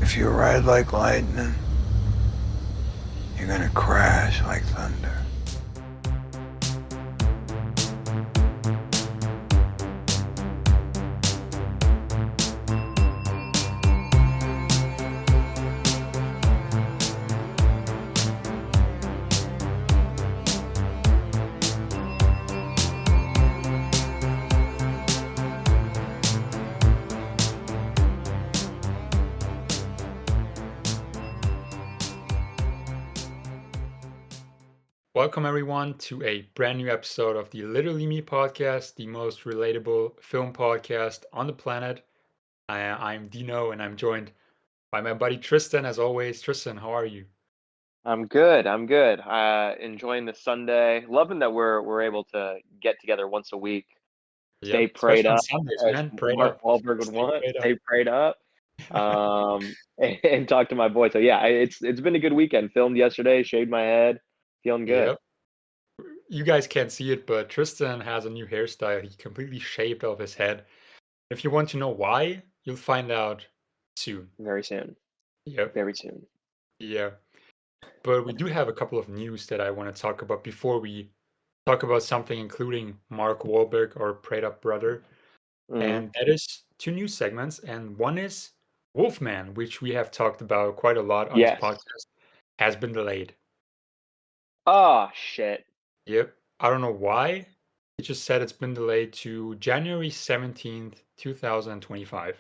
If you ride like lightning, you're gonna crash like thunder. Welcome, everyone, to a brand new episode of the Literally Me podcast, the most relatable film podcast on the planet. I'm Dino, and I'm joined by my buddy Tristan, as always. Tristan, how are you? I'm good. I'm good. Enjoying the Sunday. Loving that we're able to get together once a week. Stay Yep, prayed especially on up, Sundays, as man. Prayed Mark up. Wahlberg would Stay want. prayed up. Stay prayed up. And talk to my boy. So yeah, it's been a good weekend. Filmed yesterday. Shaved my head. Feeling good. Yep. You guys can't see it, but Tristan has a new hairstyle. He completely shaved off his head. If you want to know why, you'll find out soon. Very soon. Yep. Very soon. Yeah. But we do have a couple of news that I want to talk about before we talk about something including Mark Wahlberg, our prayed up brother. Hmm. And that is two new segments. And one is Wolfman, which we have talked about quite a lot on this Yes. podcast, has been delayed. Oh shit. Yep. I don't know why. It just said it's been delayed to January 17th, 2025.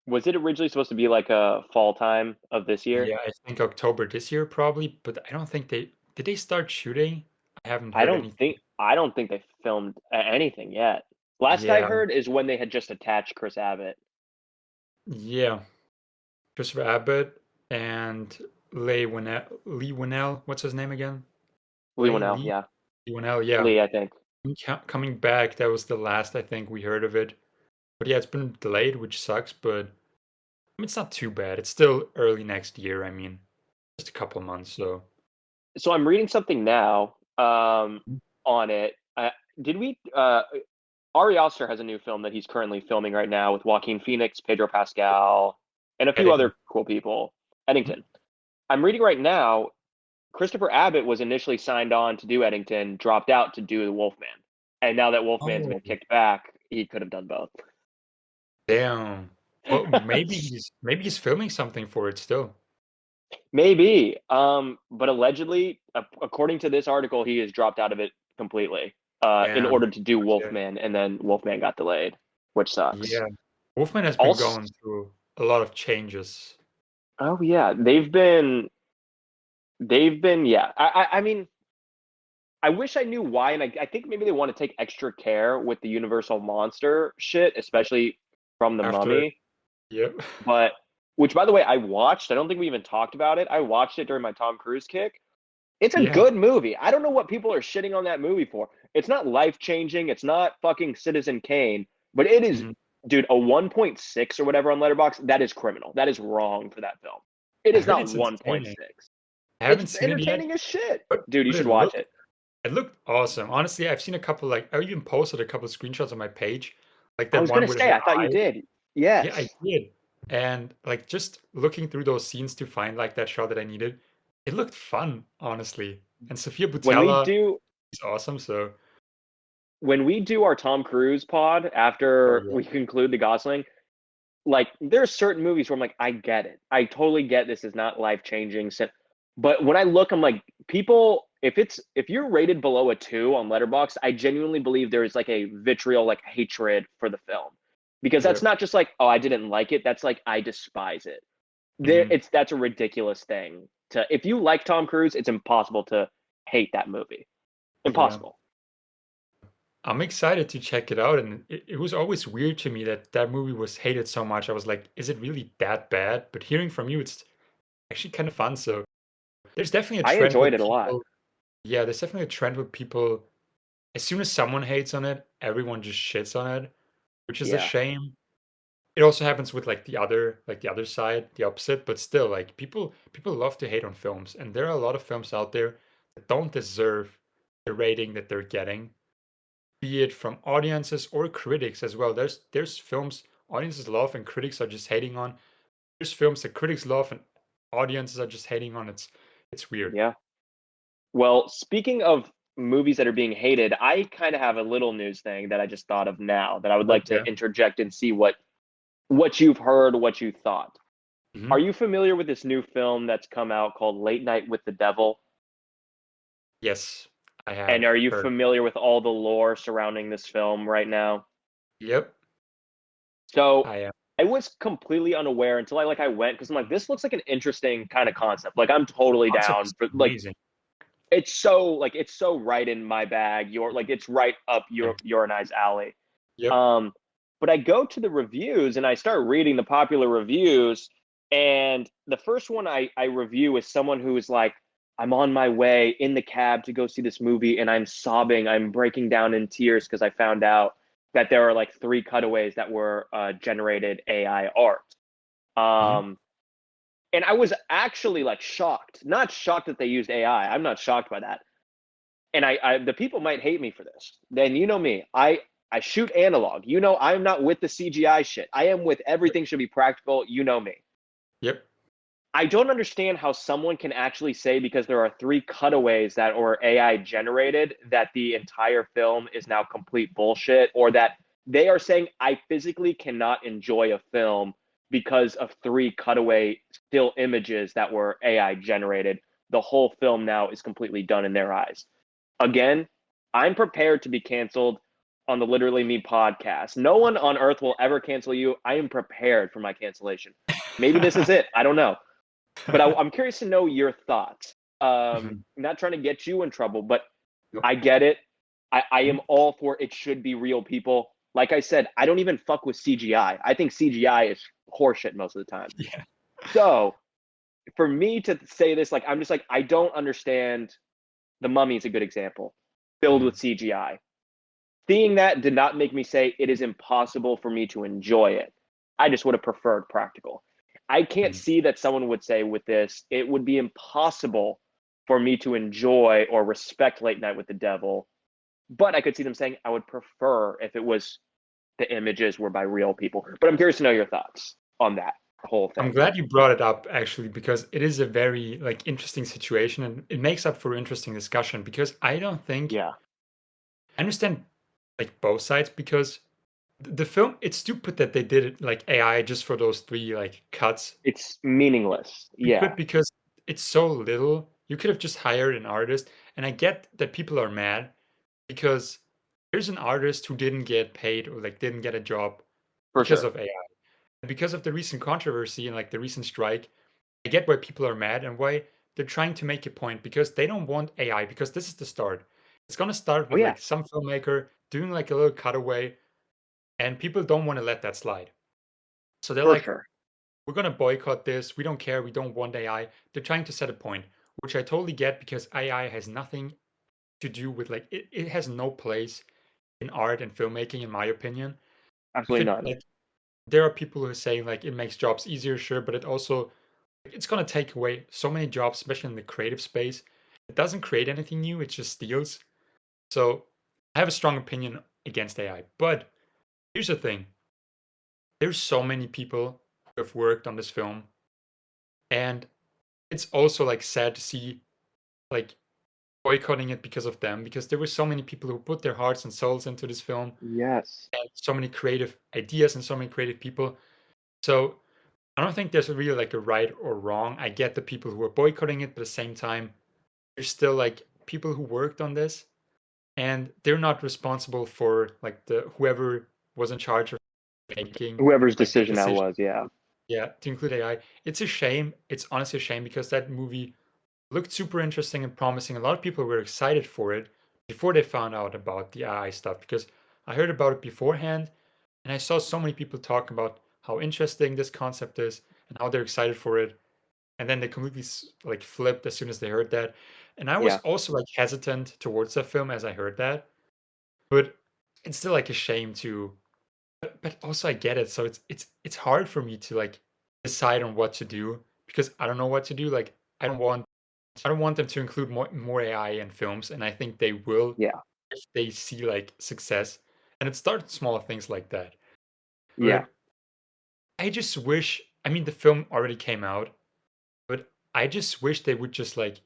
Was it originally supposed to be like a fall time of this year? Yeah, I think October this year probably, but I don't think they start shooting? I haven't I heard don't anything. think I don't think they filmed anything yet. Last I Yeah, heard is when they had just attached Chris Abbott. yeah. Christopher Abbott and Lee Winnell. What's his name again? Lee Lay Winnell, Lee yeah. Lee Winnell. Yeah, Lee, I think. coming back. That was the last I think we heard of it. But yeah, it's been delayed, which sucks. But I mean, it's not too bad. It's still early next year. I mean, just a couple of months. So So I'm reading something now mm, on it. Did we? Ari Aster has a new film that he's currently filming right now with Joaquin Phoenix, Pedro Pascal, and a few Eddington. other cool people. Mm, Eddington. I'm reading right now. Christopher Abbott was initially signed on to do Eddington, dropped out to do the Wolfman, and now that Wolfman's Oh, been kicked back, he could have done both. damn. Well, maybe he's filming something for it still. Maybe, but allegedly, according to this article, he has dropped out of it completely in Damn. order to do Okay. Wolfman, and then Wolfman got delayed, which sucks. Yeah. Wolfman has been Also, going through a lot of changes. oh yeah, they've been yeah. I mean, I wish I knew why, and I think maybe they want to take extra care with the Universal monster shit, especially from the After, Mummy. yep. But which, by the way, I watched. I don't think we even talked about it. I watched it during my Tom Cruise kick. It's a Yeah. good movie. I don't know what people are shitting on that movie for. It's not life changing. It's not fucking Citizen Kane, but it is, Mhm. dude, a 1.6 or whatever on Letterboxd. That is criminal. That is wrong for that film. It I is heard not it's entertaining. 1.6. I It's haven't seen it yet, entertaining as shit. but Dude, you but should watch it. it looked awesome. Honestly, I've seen a couple like I even posted a couple of screenshots on my page, like I that was one gonna with say, her I thought you eye. did. Yeah, I Yes. did. And like just looking through those scenes to find like that shot that I needed, it looked fun, honestly. And Sofia When we Boutella do is awesome, so when we do our Tom Cruise pod oh after yeah. we conclude the Gosling, like there are certain movies where I'm like, I get it. I totally get this is not life changing. But when I look, I'm like, people, if you're rated below a 2 on Letterboxd, I genuinely believe there is like a vitriol, like hatred for the film, because Yeah. that's not just like, oh, I didn't like it. That's like I despise it. Mhm. That's a ridiculous thing to. If you like Tom Cruise, it's impossible to hate that movie. Yeah. Impossible. I'm excited to check it out, and it was always weird to me that that movie was hated so much. I was like, is it really that bad? But hearing from you, it's actually kind of fun. So there's definitely a I trend where enjoyed it a lot. people, yeah, there's definitely a trend where people, as soon as someone hates on it, everyone just shits on it, which is a Yeah. shame. It also happens with like the other side, the opposite, but still, like people love to hate on films, and there are a lot of films out there that don't deserve the rating that they're getting, be it from audiences or critics as well. There's films audiences love and critics are just hating on. there's films that critics love and audiences are just hating on. It's weird. Yeah. Well, speaking of movies that are being hated, I kind of have a little news thing that I just thought of now that I would like to Yeah. interject and see what you've heard, what you thought. Are Hmm. you familiar with this new film that's come out called Late Night with the Devil? Yes, I And have are you heard. familiar with all the lore surrounding this film right now? Yep, So I am. I was completely unaware until I went because I'm like, this looks like an interesting kind of concept. Like I'm totally Concept is down for amazing. it's so right in my bag. You're like it's right up Yeah. your and I's alley. Yep. Um, but I go to the reviews and I start reading the popular reviews, and the first one I review is someone who is like, I'm on my way in the cab to go see this movie, and I'm sobbing, I'm breaking down in tears because I found out that there are like three cutaways that were generated AI art. Hmm. Um, and I was actually like shocked, not shocked that they used AI. I'm not shocked by that. And I the people might hate me for this. Then you know me. I shoot analog. You know I'm not with the CGI shit. I am with everything should be practical. You know me. Yep. I don't understand how someone can actually say because there are three cutaways that were AI generated that the entire film is now complete bullshit, or that they are saying I physically cannot enjoy a film because of three cutaway still images that were AI generated. The whole film now is completely done in their eyes. Again, I'm prepared to be canceled on the Literally Me podcast. No one on earth will ever cancel you. I am prepared for my cancellation. Maybe this is it. I don't know. But I'm curious to know your thoughts. Mhm. I'm not trying to get you in trouble, but Yep. I get it. I Mhm. am all for it should be real people. Like I said, I don't even fuck with CGI. I think CGI is horseshit most of the time. Yeah. So for me to say this, like I'm just like, I don't understand. The Mummy is a good example, filled Mhm. with CGI. Seeing that did not make me say it is impossible for me to enjoy it. I just would have preferred practical. I can't Mhm. see that someone would say with this, it would be impossible for me to enjoy or respect Late Night with the Devil. But I could see them saying I would prefer if it was the images were by real people. But I'm curious to know your thoughts on that whole I'm thing. glad you brought it up actually because it is a very like interesting situation and it makes up for interesting discussion because I don't think Yeah, I understand like both sides because the film it's stupid that they did it like AI just for those three like cuts. it's meaningless. Yeah, Stupid because it's so little. You could have just hired an artist and I get that people are mad because there's an artist who didn't get paid or like didn't get a job for because sure. of AI. Because of the recent controversy and like the recent strike, I get why people are mad and why they're trying to make a point because they don't want AI because this is the start. It's gonna start Oh with yeah, like some filmmaker doing like a little cutaway and people don't want to let that slide. So they're for like, sure. we're gonna boycott this. We don't care. We don't want AI. They're trying to set a point, which I totally get because AI has nothing to do with like it has no place in art and filmmaking, in my opinion. If Absolutely it none. like there are people who are saying like it makes jobs easier, sure, but it also it's gonna take away so many jobs, especially in the creative space. It doesn't create anything new, it just steals. So I have a strong opinion against AI. But here's the thing. There's so many people who have worked on this film, and it's also like sad to see like boycotting it because of them, because there were so many people who put their hearts and souls into this film Yes. and so many creative ideas and so many creative people. So I don't think there's a really like a right or wrong. I get the people who are boycotting it, but at the same time, there's still like people who worked on this and they're not responsible for like the whoever was in charge of making Whoever's like the decision that decision, was, yeah. yeah, to include AI. It's a shame. It's honestly a shame because that movie looked super interesting and promising. A lot of people were excited for it before they found out about the AI stuff because I heard about it beforehand and I saw so many people talk about how interesting this concept is and how they're excited for it. And then they completely like flipped as soon as they heard that. And I was Yeah. also like hesitant towards that film as I heard that, but it's still like a shame to. But also I get it. So it's hard for me to like decide on what to do because I don't know what to do. Like I don't want them to include more AI in films, and I think they will Yeah. if they see like success. And it starts small things like that. Yeah. But I just wish I mean, the film already came out, but I just wish they would just like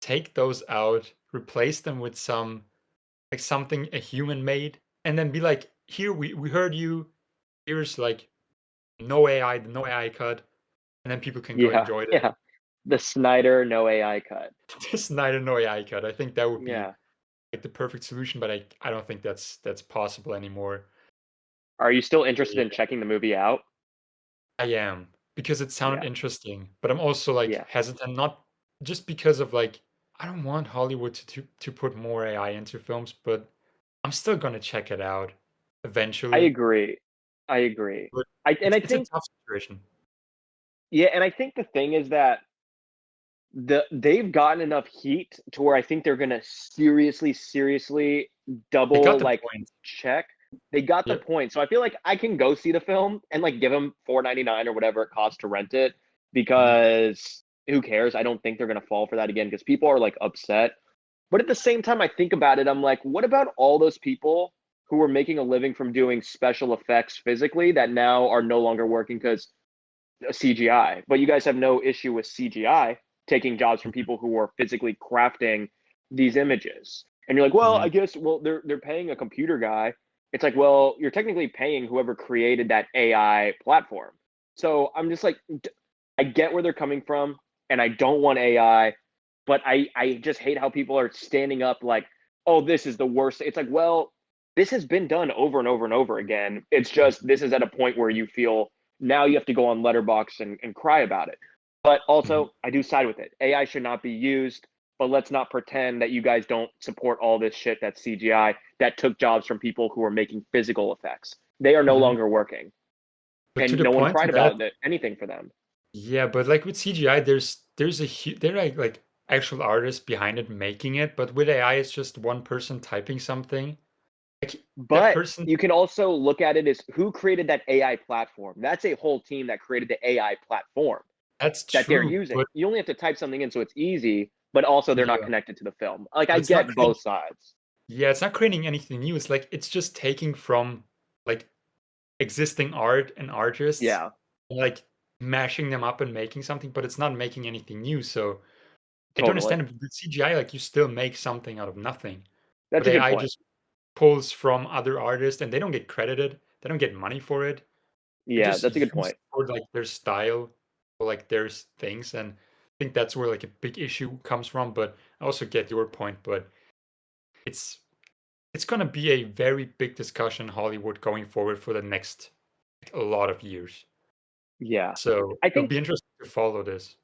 take those out, replace them with some like something a human made, and then be like, here we heard you. Here's like no AI, the no AI cut, and then people can go Yeah, enjoy it. yeah. The Snyder no AI cut. Just neither no AI cut. I think that would be Yeah. like the perfect solution, but I don't think that's possible anymore. Are you still So, interested yeah, in checking the movie out? I am because it sounded Yeah. interesting, but I'm also like Yeah. hesitant, not just because of like I don't want Hollywood to put more AI into films, but I'm still gonna check it out I eventually. agree. I agree. But I it's a think tough situation. yeah, and I think the thing is that they've gotten enough heat to where I think they're gonna seriously They got double the like point. check. They got the Yep. point. So I feel like I can go see the film and like give them 4.99 or whatever it costs to rent it Mhm. because who cares? I don't think they're gonna fall for that again because people are like upset. But at the same time, I think about it, I'm like, what about all those people who were making a living from doing special effects physically that now are no longer working because CGI? But you guys have no issue with CGI taking jobs from people who are physically crafting these images. And you're like, well, Mhm. I guess, well, they're paying a computer guy. It's like, well, you're technically paying whoever created that AI platform. So I'm just like, I get where they're coming from, and I don't want AI, but I just hate how people are standing up like, oh, this is the worst. It's like, well, this has been done over and over and over again. It's just this is at a point where you feel now you have to go on Letterbox and cry about it. But Mhm. also, I do side with it. AI should not be used, but let's not pretend that you guys don't support all this shit that's CGI that took jobs from people who are making physical effects. They are no Mhm. longer working, But to and the no one point cried of that, about it, anything for them. yeah, but like with CGI, there's there are like actual artists behind it making it, but with AI, it's just one person typing something. Like that But person, you can also look at it as who created that AI platform. That's a whole team that created the AI platform that's that they're true, using. but You only have to type something in so it's easy, but also they're not yeah, connected to the film. Like but I it's not get creating. both sides. Yeah, it's not creating anything new. It's like it's just taking from like existing art and artists Yeah, and like mashing them up and making something, but it's not making anything new. So I don't totally. understand it. With CGI, like you still make something out of nothing. That's But a good AI point. just pulls from other artists and they don't get credited. They don't get money for it. They're Yeah, just that's a good used point. for like their style or like their things. And I think that's where like a big issue comes from. But I also get your point, but it's it's gonna be a very big discussion in Hollywood going forward for the next like, a lot of years. Yeah. So I it'll think be interesting to follow this.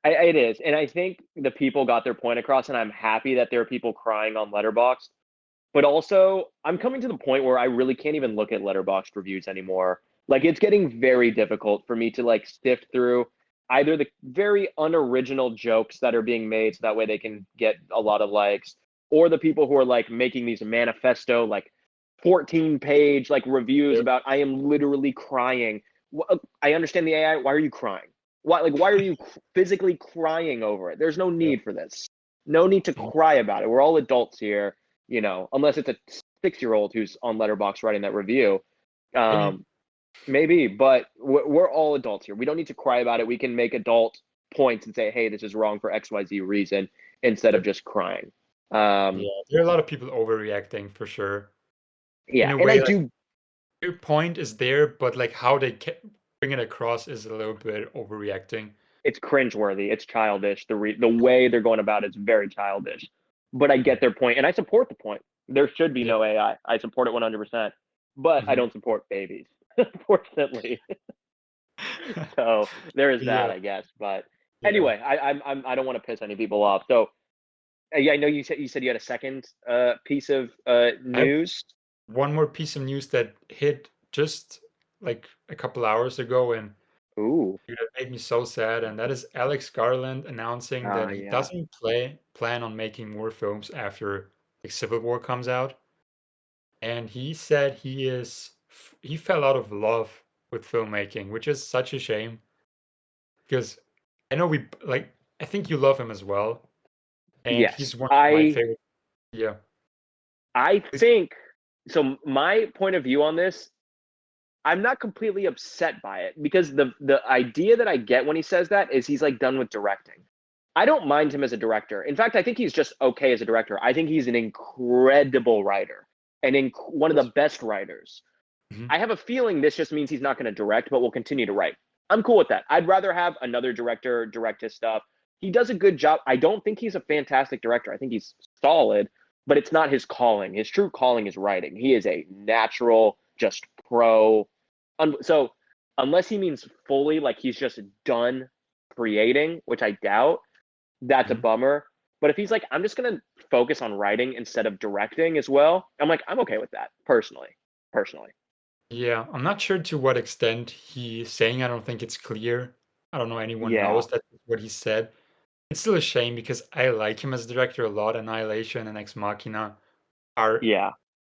it is. And I think the people got their point across, and I'm happy that there are people crying on Letterboxd. But also, I'm coming to the point where I really can't even look at Letterboxd reviews anymore. Like it's getting very difficult for me to like sift through either the very unoriginal jokes that are being made so that way they can get a lot of likes, or the people who are like making these manifesto like 14-page like reviews Yep. about I am literally crying. I understand the AI. Why are you crying? Why are you physically crying over it? There's no Yep. need for this. No need to Mhm. cry about it. We're all adults here, unless it's a 6-year-old who's on Letterbox writing that review. Maybe. Um, maybe, but we're all adults here. We don't need to cry about it. We can make adult points and say, "Hey, this is wrong for XYZ reason," instead of Yep. just crying. Yeah. Um, There are a lot of people overreacting for sure. In yeah, a and I way, like do. your point is there, but like how they bring it across is a little bit overreacting. It's cringeworthy. It's childish. The way they're going about it is very childish. But I Mhm. get their point, and I support the point. There should be Yep. no AI. I support it 100%. But I Mhm. don't support babies, unfortunately. So there is that, Yeah. I guess. But Yeah. anyway, I don't want to piss any people off. So yeah, I know you said you had a second piece of I have news. one more piece of news that hit just like a couple hours ago, and Ooh, dude, that made me so sad. And that is Alex Garland announcing that he yeah, doesn't plan on making more films after like Civil War comes out. And he said he fell out of love with filmmaking, which is such a shame because I know we like I think you love him as well, and yes. he's one of my I favorite. Yeah, I please. think so. My point of view on this, I'm not completely upset by it because the idea that I get when he says that is he's like done with directing. I don't mind him as a director. In fact, I think he's just okay as a director. I think he's an incredible writer and one of the best writers. Mhm. I have a feeling this just means he's not going to direct, but will continue to write. I'm cool with that. I'd rather have another director direct his stuff. He does a good job. I don't think he's a fantastic director. I think he's solid, but it's not his calling. His true calling is writing. He is a natural, just pro. So unless he means fully like he's just done creating, which I doubt, that's a Mhm. bummer. But if he's like, I'm just gonna focus on writing instead of directing as well, I'm like, I'm okay with that personally. Personally. Yeah, I'm not sure to what extent he's saying. I don't think it's clear. I don't know anyone Yeah. knows that's what he said. It's still a shame because I like him as a director a lot. Annihilation and Ex Machina are Yeah.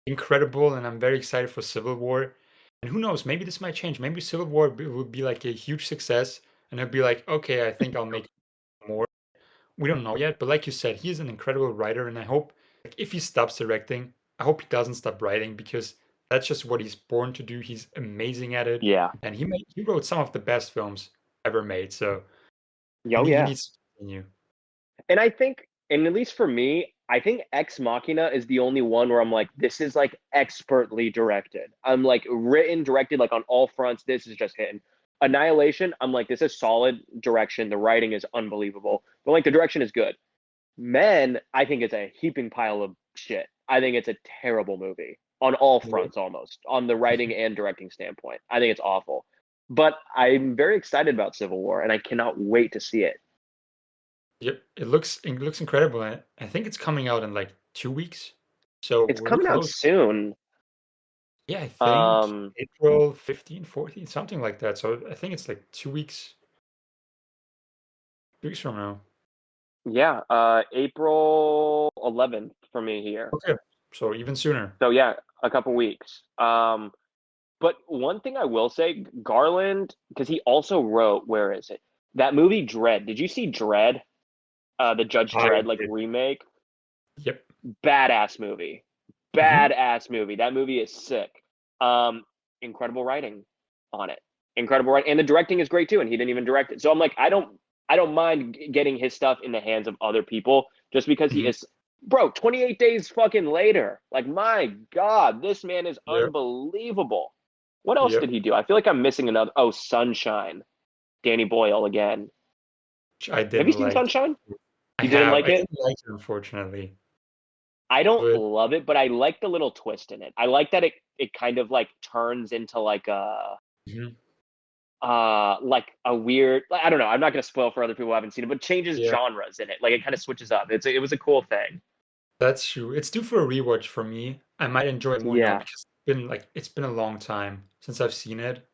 incredible, and I'm very excited for Civil War. And who knows, maybe this might change. Maybe Civil War would be like a huge success, and he'll be like, okay, I think I'll make more. We don't know yet, but like you said, he's an incredible writer, and I hope, like, if he stops directing, I hope he doesn't stop writing because that's just what he's born to do. He's amazing at it, Yeah. and he wrote some of the best films ever made. So Oh he yeah. needs to continue. And I think, and at least for me, I think Ex Machina is the only one where I'm like, this is like expertly directed. I'm like written, directed, like on all fronts. This is just hitting. Annihilation, I'm like, this is solid direction. The writing is unbelievable, but like the direction is good. Men, I think it's a heaping pile of shit. I think it's a terrible movie on all Yeah. fronts, almost on the writing and directing standpoint. I think it's awful. But I'm very excited about Civil War, and I cannot wait to see it. Yep, it looks incredible. I think it's coming out in like 2 weeks, so It's we're coming out close. soon. Yeah, I think Um, April 15, 14, something like that. So I think it's like 2 weeks, 2 weeks from now. yeah, April 11th for me here. Okay, so even sooner. So yeah, a couple weeks. But one thing I will say, Garland, because he also wrote, where is it? That movie Dread. Did you see Dread? The Judge I Dredd like did. remake. Yep. Badass movie. Hmm. Badass movie. That movie is sick. Um, incredible writing on it. Incredible writing, and the directing is great too. And he didn't even direct it. So I'm like, I don't mind getting his stuff in the hands of other people just because he Hmm. is. Bro, 28 days fucking later. Like, my God, this man is Yep. unbelievable. What else did Yep. he do? I feel like I'm missing another. Oh, Sunshine. Danny Boyle again. Which I Have you didn't seen like. Sunshine? I You didn't have. like I it? didn't like it, unfortunately. I don't But love it, but I like the little twist in it. I like that it kind of like turns into mhm, like a weird, I don't know. I'm not going to spoil for other people who haven't seen it, but changes yeah, genres in it. Like it kind of switches up. It was a cool thing. that's true. It's due for a rewatch for me. I might enjoy it more now Yeah. because it's been a long time since I've seen it,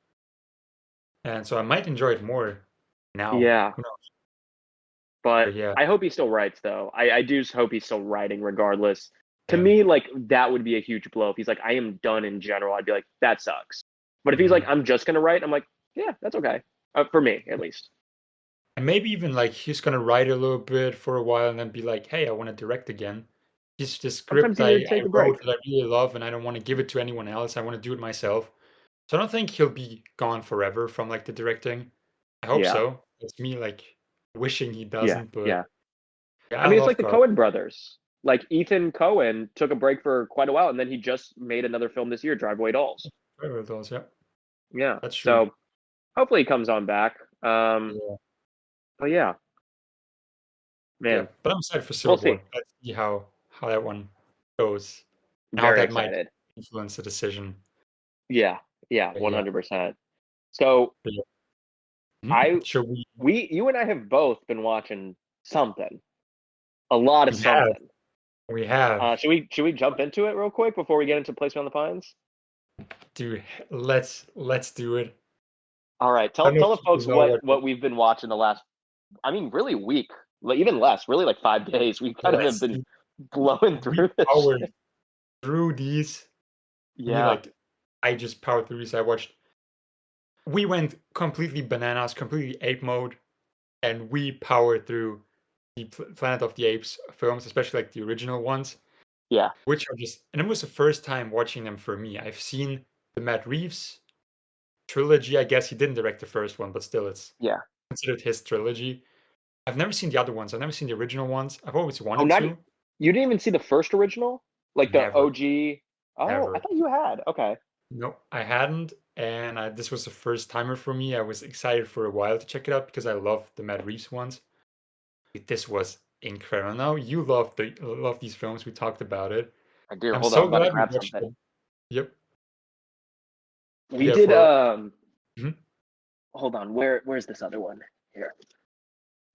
and so I might enjoy it more now. Yeah. Who knows? But But yeah. I hope he still writes though. I do just hope he's still writing regardless. To Yeah. me, like that would be a huge blow. If he's like, I am done in general, I'd be like, that sucks. But if he's like, Mhm. I'm just gonna write, I'm like, yeah, that's okay. For me, at least. And maybe even like he's gonna write a little bit for a while and then be like, "Hey, I want to direct again." This Sometimes script you I, need to I take a wrote break. that I really love and I don't want to give it to anyone else. I want to do it myself. So I don't think he'll be gone forever from like the directing. I hope Yeah. so. It's me like wishing he Yeah. doesn't, but Yeah. yeah, I I mean, it's like love the Garth. Coen brothers. Like Ethan Cohen took a break for quite a while, and then he just made another film this year, Driveway Dolls. Those, yeah, Yeah. that's true. So hopefully he comes on back. Yeah, But yeah, yeah. man, But I'm excited for we'll Civil see. War. Let's see how that one goes and how Very that might excited. influence the decision. Yeah. Yeah. But yeah, 100%. So but yeah. I, Should we? you and I have both been watching something, a lot of We have. something. We have. Should we jump into it real quick before we get into Placement on the Pines? Dude, let's do it. All right. I don't know Tell the if you folks know what we've been watching the last. I mean, really week, like even less, really like 5 days. We kind of have let's been do. blowing We through this powered shit. through these. We Yeah, like I just powered through these. I watched. We went completely bananas, completely ape mode, and we powered through the Planet of the Apes films, especially like the original ones, yeah, which are just. And it was the first time watching them for me. I've seen the Matt Reeves trilogy. I guess he didn't direct the first one, but still, it's Yeah. considered his trilogy. I've never seen the other ones. I've never seen the original ones. I've always Oh, wanted not to. you didn't even see the first original, like the Never, OG. Oh, I ever. thought you had. Okay. No, I hadn't, and this was a first timer for me. I was excited for a while to check it out because I love the Matt Reeves ones. This was incredible. Now you love these films. We talked about it. I do. I'm Hold on, I'm so about to glad we grab watched something. them. Yep. We Yeah. did. Mhm. Hold on. Where's this other one? Here.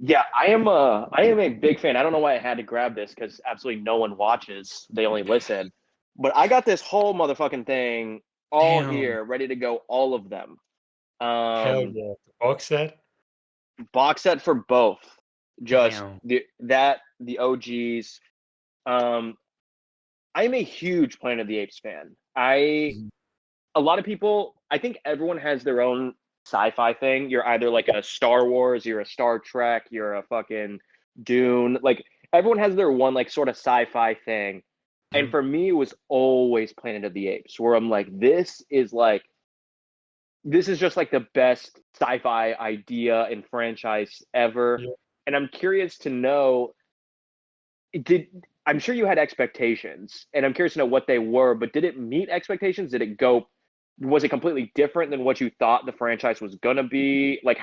Yeah, I am a big fan. I don't know why I had to grab this because absolutely no one watches. They only listen. But I got this whole motherfucking thing all Damn. here, ready to go. All of them. Hell Um, yeah. The box set. box set for both. Just Damn. the OGs. Um, I'm a huge Planet of the Apes fan. Mhm. A lot of people, I think everyone has their own sci-fi thing. You're either like a Star Wars, you're a Star Trek, you're a fucking Dune. Like everyone has their one like sort of sci-fi thing. And Mhm. for me, it was always Planet of the Apes, where I'm like, this is just like the best sci-fi idea and franchise ever. Yeah. And I'm curious to know, did I'm sure you had expectations, and I'm curious to know what they were, but did it meet expectations? Did it go Was it completely different than what you thought the franchise was gonna be? Like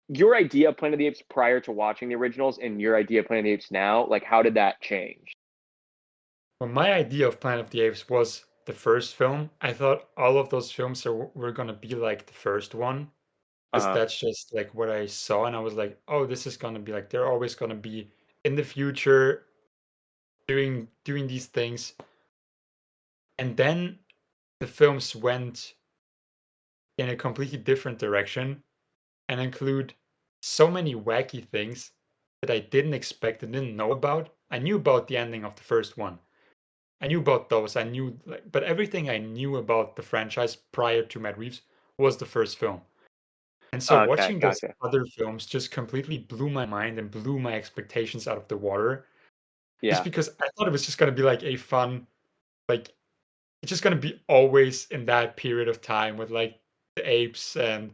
your idea of Planet of the Apes prior to watching the originals and your idea of Planet of the Apes now, like how did that change? Well, my idea of Planet of the Apes was the first film. I thought all of those films were gonna be like the first one, because Uh-huh. that's just like what I saw, and I was like, oh, this is gonna be like they're always gonna be in the future doing these things. And then the films went in a completely different direction and include so many wacky things that I didn't expect and didn't know about. I knew about the ending of the first one. I knew about those. I knew, like, but everything I knew about the franchise prior to Matt Reeves was the first film. And so Okay, watching those gotcha. other films just completely blew my mind and blew my expectations out of the water. Just Yeah. because I thought it was just going to be like a fun, like, it's just going to be always in that period of time with like the apes and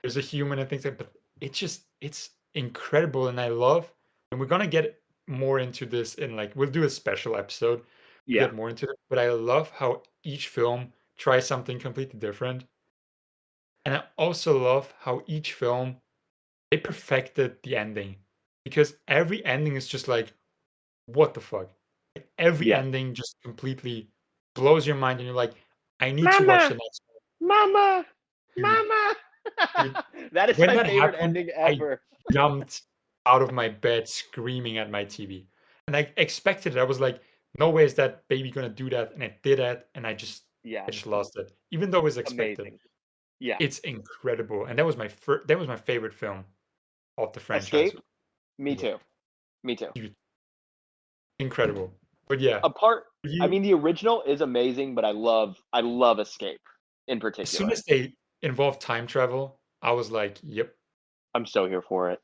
there's a human and things like that. But it's incredible. And I love, and we're going to get more into this in like, we'll do a special episode to Yeah. get more into it. But I love how each film tries something completely different. And I also love how each film they perfected the ending because every ending is just like what the fuck. Like, every Yeah. ending just completely blows your mind, and you're like, I need to watch the Mama! next Mama! one. Dude, Mama! dude, That is when my that favorite happened, ending I ever. jumped out of my bed screaming at my TV, and I expected it. I was like, no way is that baby gonna do that, and it did that, and Yeah. I just lost it, even though it was expected. Amazing. Yeah. It's incredible, and that was my favorite film of the franchise. Escape? Me Yeah, too. Me too. dude, incredible. But yeah, Apart I you mean the original is amazing, but I love Escape in as soon particular. as they involved time travel, I was like, "Yep, I'm so here for it.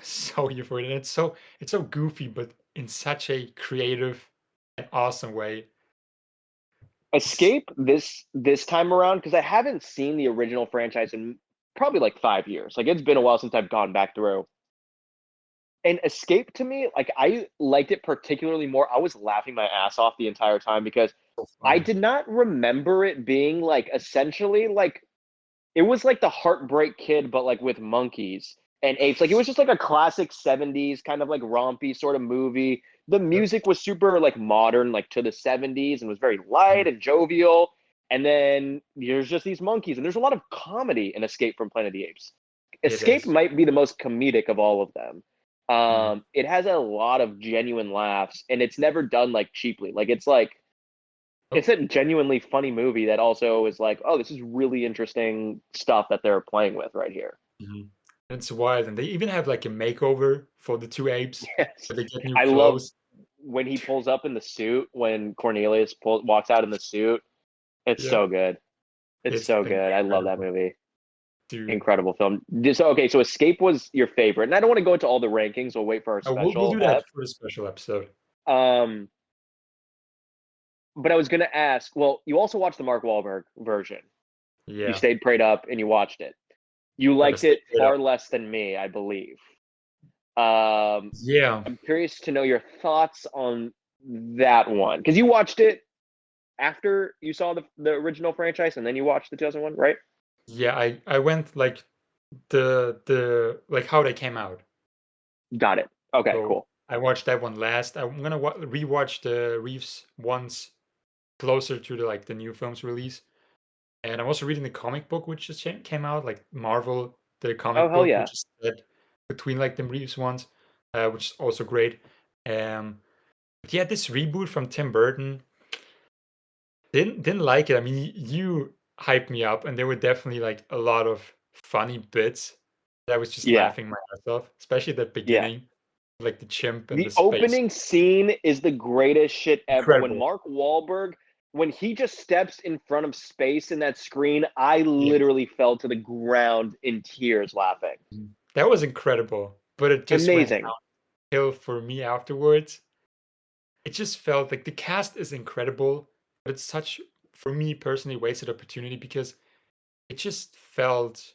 so here for it." And it's so goofy, but in such a creative and awesome way. It's Escape this time around because I haven't seen the original franchise in probably like 5 years. Like it's been a while since I've gone back through. And Escape to me, like I liked it particularly more. I was laughing my ass off the entire time because so I funny. did not remember it being like essentially like it was like the Heartbreak Kid, but like with monkeys and apes. Like it was just like a classic 70s kind of like rompy sort of movie. The Yep. music was super like modern, like to the 70s, and was very light Mhm. and jovial. And then there's just these monkeys, and there's a lot of comedy in Escape from Planet of the Apes. It Escape is. might be the most comedic of all of them. Mhm. It has a lot of genuine laughs, and it's never done like cheaply. It's Nope. a genuinely funny movie that also is like, oh, this is really interesting stuff that they're playing with right here. Mhm. It's wild, and they even have like a makeover for the two apes Yes, where they get new I love clothes. when he pulls up in the suit when walks out in the suit. It's Yep, so good. It's it's so good. I love that incredible, movie. dude. Incredible film. So okay, so Escape was your favorite, and I don't want to go into all the rankings. We'll wait for our We'll special do that ep. for a special episode. Um, but I was gonna ask. Well, you also watched the Mark Wahlberg version. You Yeah. stayed prayed up and you watched it. You Gotta liked stay it prayed up. far less than me, I believe. Um, Yeah. I'm curious to know your thoughts on that one because you watched it after you saw the original franchise and then you watched the 2001, right? Yeah, I went like the like how they came out. Got it. Okay, So cool. I watched that one last. I'm gonna rewatch the Reeves ones closer to the like the new film's release. And I'm also reading the comic book which just came out, like Marvel, the Oh comic hell book, yeah. which is set between like the Reeves ones, which is also great. But yeah, this reboot from Tim Burton didn't like it. I mean, you hyped me up, and there were definitely like a lot of funny bits that I was just Yeah. laughing my ass off, especially the Yeah. beginning, like the chimp and The the space. opening scene is the greatest shit ever. When Incredible. Mark Wahlberg, when he just steps in front of space in that screen, I Yeah. literally fell to the ground in tears laughing. That was incredible, but it just went Amazing. downhill for me afterwards. It just felt like the cast is incredible, but it's such, for me personally, wasted opportunity because it just felt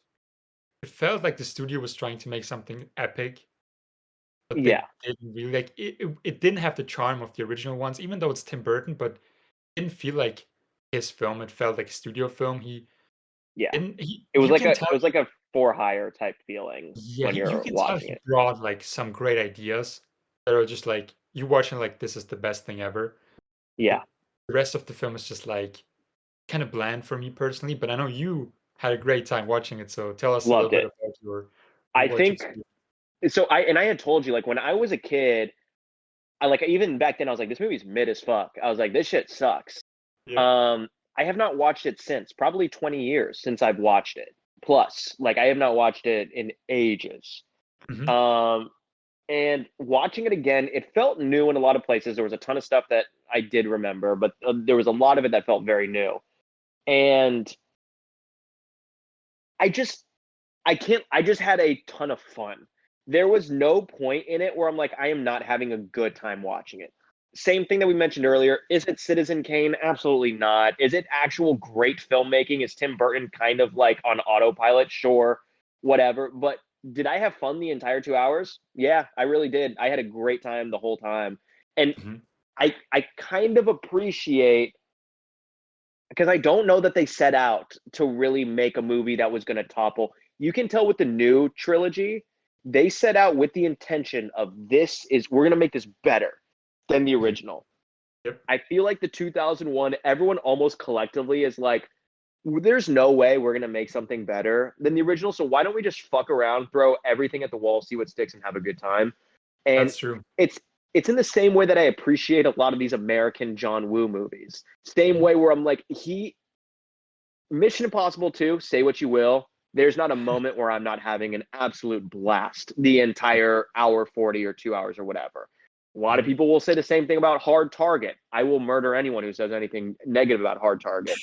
like the studio was trying to make something epic, but Yeah. they didn't really like it didn't have the charm of the original ones, even though it's Tim Burton, but it didn't feel like his film. It felt like a studio film. He Yeah. didn't he It was you like can a tell it was like a for hire type feeling yeah, when you you're can tell watching he it. brought like some great ideas that are just like you watching like this is the best thing ever. Yeah. But the rest of the film is just like kind of bland for me personally, but I know you had a great time watching it, so tell us a little Loved bit it. about your I watch think experience. so I had told you like when I was a kid, I like even back then I was like this movie's mid as fuck. I was like this shit sucks. Yeah. Um I have not watched it since, probably 20 years since I've watched it. Plus, like I have not watched it in ages. Mhm. Um and watching it again, it felt new in a lot of places. There was a ton of stuff that I did remember, but there was a lot of it that felt very new. And I just I just had a ton of fun. There was no point in it where I'm like, I am not having a good time watching it. Same thing that we mentioned earlier. Is it Citizen Kane? Absolutely not. Is it actual great filmmaking? Is Tim Burton kind of like on autopilot? Sure, whatever. But did I have fun the entire 2 hours? Yeah, I really did. I had a great time the whole time. And Mhm. I kind of appreciate because I don't know that they set out to really make a movie that was going to topple. You can tell with the new trilogy, they set out with the intention of this is we're going to make this better than the Mhm. original. Yep. I feel like the 2001, everyone almost collectively is like, there's no way we're going to make something better than the original. So why don't we just fuck around, throw everything at the wall, see what sticks, and have a good time? And That's true. it's it's in the same way that I appreciate a lot of these American John Woo movies. Same Mhm. way where I'm like, Mission Impossible 2, say what you will. There's not a moment where I'm not having an absolute blast the entire hour 40 or 2 hours or whatever. A lot of Mhm. people will say the same thing about Hard Target. I will murder anyone who says anything negative about Hard Target.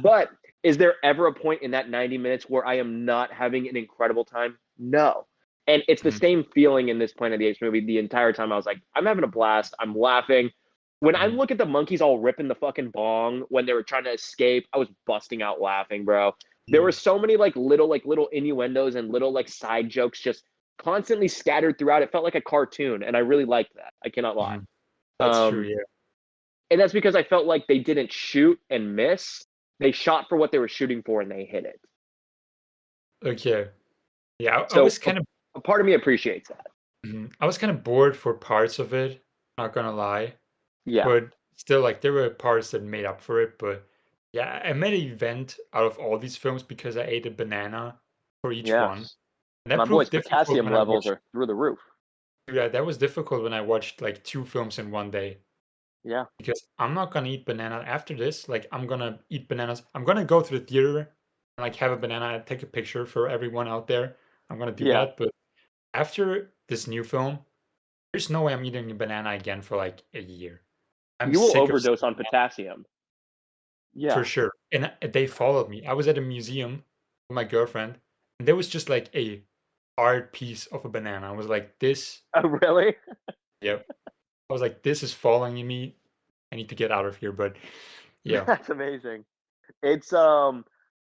But is there ever a point in that 90 minutes where I am not having an incredible time? No. And it's the Mhm. same feeling in this Planet of the Apes movie the entire time. I was like, I'm having a blast. I'm laughing. When I Mhm. look at the monkeys all ripping the fucking bong when they were trying to escape, I was busting out laughing, bro. There were Yeah. so many like little innuendos and little like side jokes just constantly scattered throughout. It felt like a cartoon, and I really liked that. I cannot lie. Mhm. That's true, Um, yeah. and that's because I felt like they didn't shoot and miss. They shot for what they were shooting for, and they hit it. Okay. Yeah, I So was kind of a part of me appreciates that. I was kind of bored for parts of it, not gonna lie. Yeah. But still, like, there were parts that made up for it, but yeah, I made an event out of all these films because I ate a banana for each one. Yes. And that My boy's proved difficult potassium when I levels watched are through the roof. yeah, that was difficult when I watched, like, 2 films in one day Yeah. because I'm not gonna eat banana after this, like, I'm gonna eat bananas I'm gonna go to the theater and, like, have a banana and take a picture for everyone out there. I'm gonna do Yeah. that, but after this new film, there's no way I'm eating a banana again for, like, a year. I'm You will sick of overdose seeing on potassium. for Yeah. sure, and they followed me. I was at a museum with my girlfriend, and there was just, like, a hard piece of a banana. I was like, "This" Oh, really? yep. I was like, "This is following me. I need to get out of here," but yeah. That's amazing. It's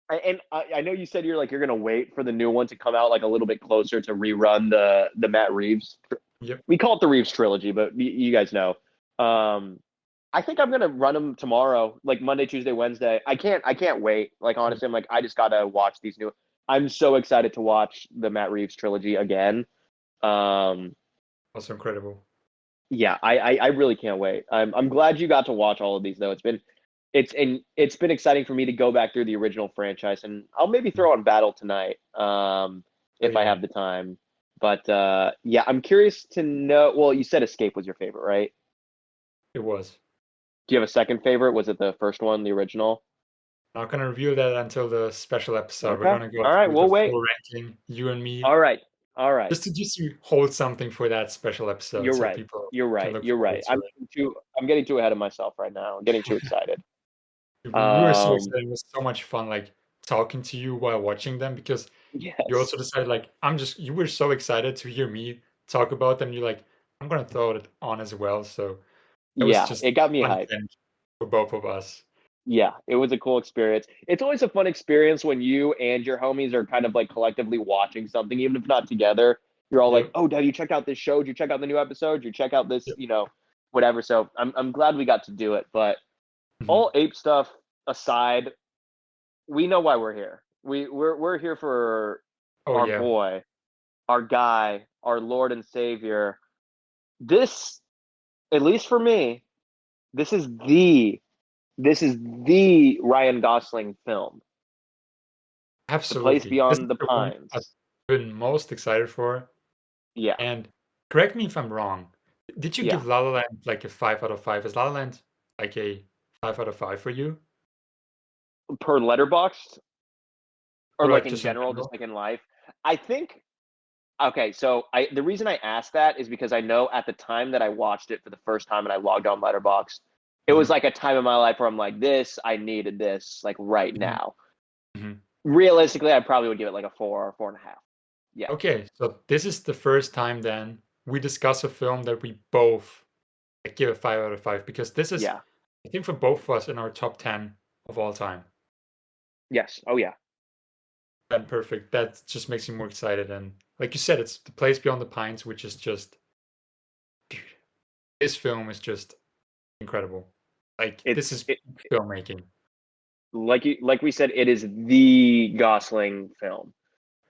I know you said you're gonna wait for the new one to come out like a little bit closer to rerun the Matt Reeves. Yep. We call it the Reeves trilogy, but you guys know. I think I'm gonna run them tomorrow, like Monday, Tuesday, Wednesday. I can't wait. Like honestly, I'm like I just gotta watch these new. I'm so excited to watch the Matt Reeves trilogy again. Also incredible. Yeah, I really can't wait. I'm glad you got to watch all of these though. It's been exciting for me to go back through the original franchise, and I'll maybe throw on Battle tonight, if I yeah, have the time. But yeah, I'm curious to know. Well, you said Escape was your favorite, right? it was. Do you have a second favorite? Was it the first one, the original? Not gonna reveal that until the special episode. We're Okay. gonna go All right. through the We'll wait. full ranking, you and me, All right. All right. just to hold something for that special episode, You're so right. people You're can right. look You're forward right. to it. I'm getting too ahead of myself right now. I'm getting too excited. We were so Um. excited. It was so much fun, like talking to you while watching them because you Yes. also decided like you were so excited to hear me talk about them. You're like, I'm gonna throw it on as well. So it was Yeah. just It got me fun hyped. binge for both of us. Yeah, it was a cool experience. It's always a fun experience when you and your homies are kind of like collectively watching something, even if not together. You're all like, Yep. "Oh, Dad, you checked out this show? Did you check out the new episode? Did you check out this? Yep. Whatever." So I'm glad we got to do it. But Mhm. all ape stuff aside, we know why we're here. We're here for Oh our yeah. boy, our guy, our Lord and Savior. This, at least for me, this is the this is the Ryan Gosling film. The Place Absolutely. This is Beyond the the one I've Pines. been most excited for. Yeah, And correct me if I'm wrong. Did you yeah. give La La Land like a 5 out of 5? Is La La Land like a 5 out of 5 for you? Per letterboxed or Or like like in just in general, just general? like in life. I think okay, so I the reason I asked that is because I know at the time that I watched it for the first time and I logged on Letterboxd, it was Mhm. like a time in my life where I'm like, this, I needed this like right Mhm. now. Mhm. Realistically, I probably would give it like a 4 or 4.5. Yeah. Okay, so this is the first time then we discuss a film that we both like, give a 5 out of 5 because this is, Yeah. I think, for both of us in our top 10 of all time. Yes. Oh yeah. And perfect. That just makes me more excited. And like you said, it's The Place Beyond the Pines, which is just, dude, this film is just incredible. Like this It's is it, filmmaking. like we said, it is the Gosling film.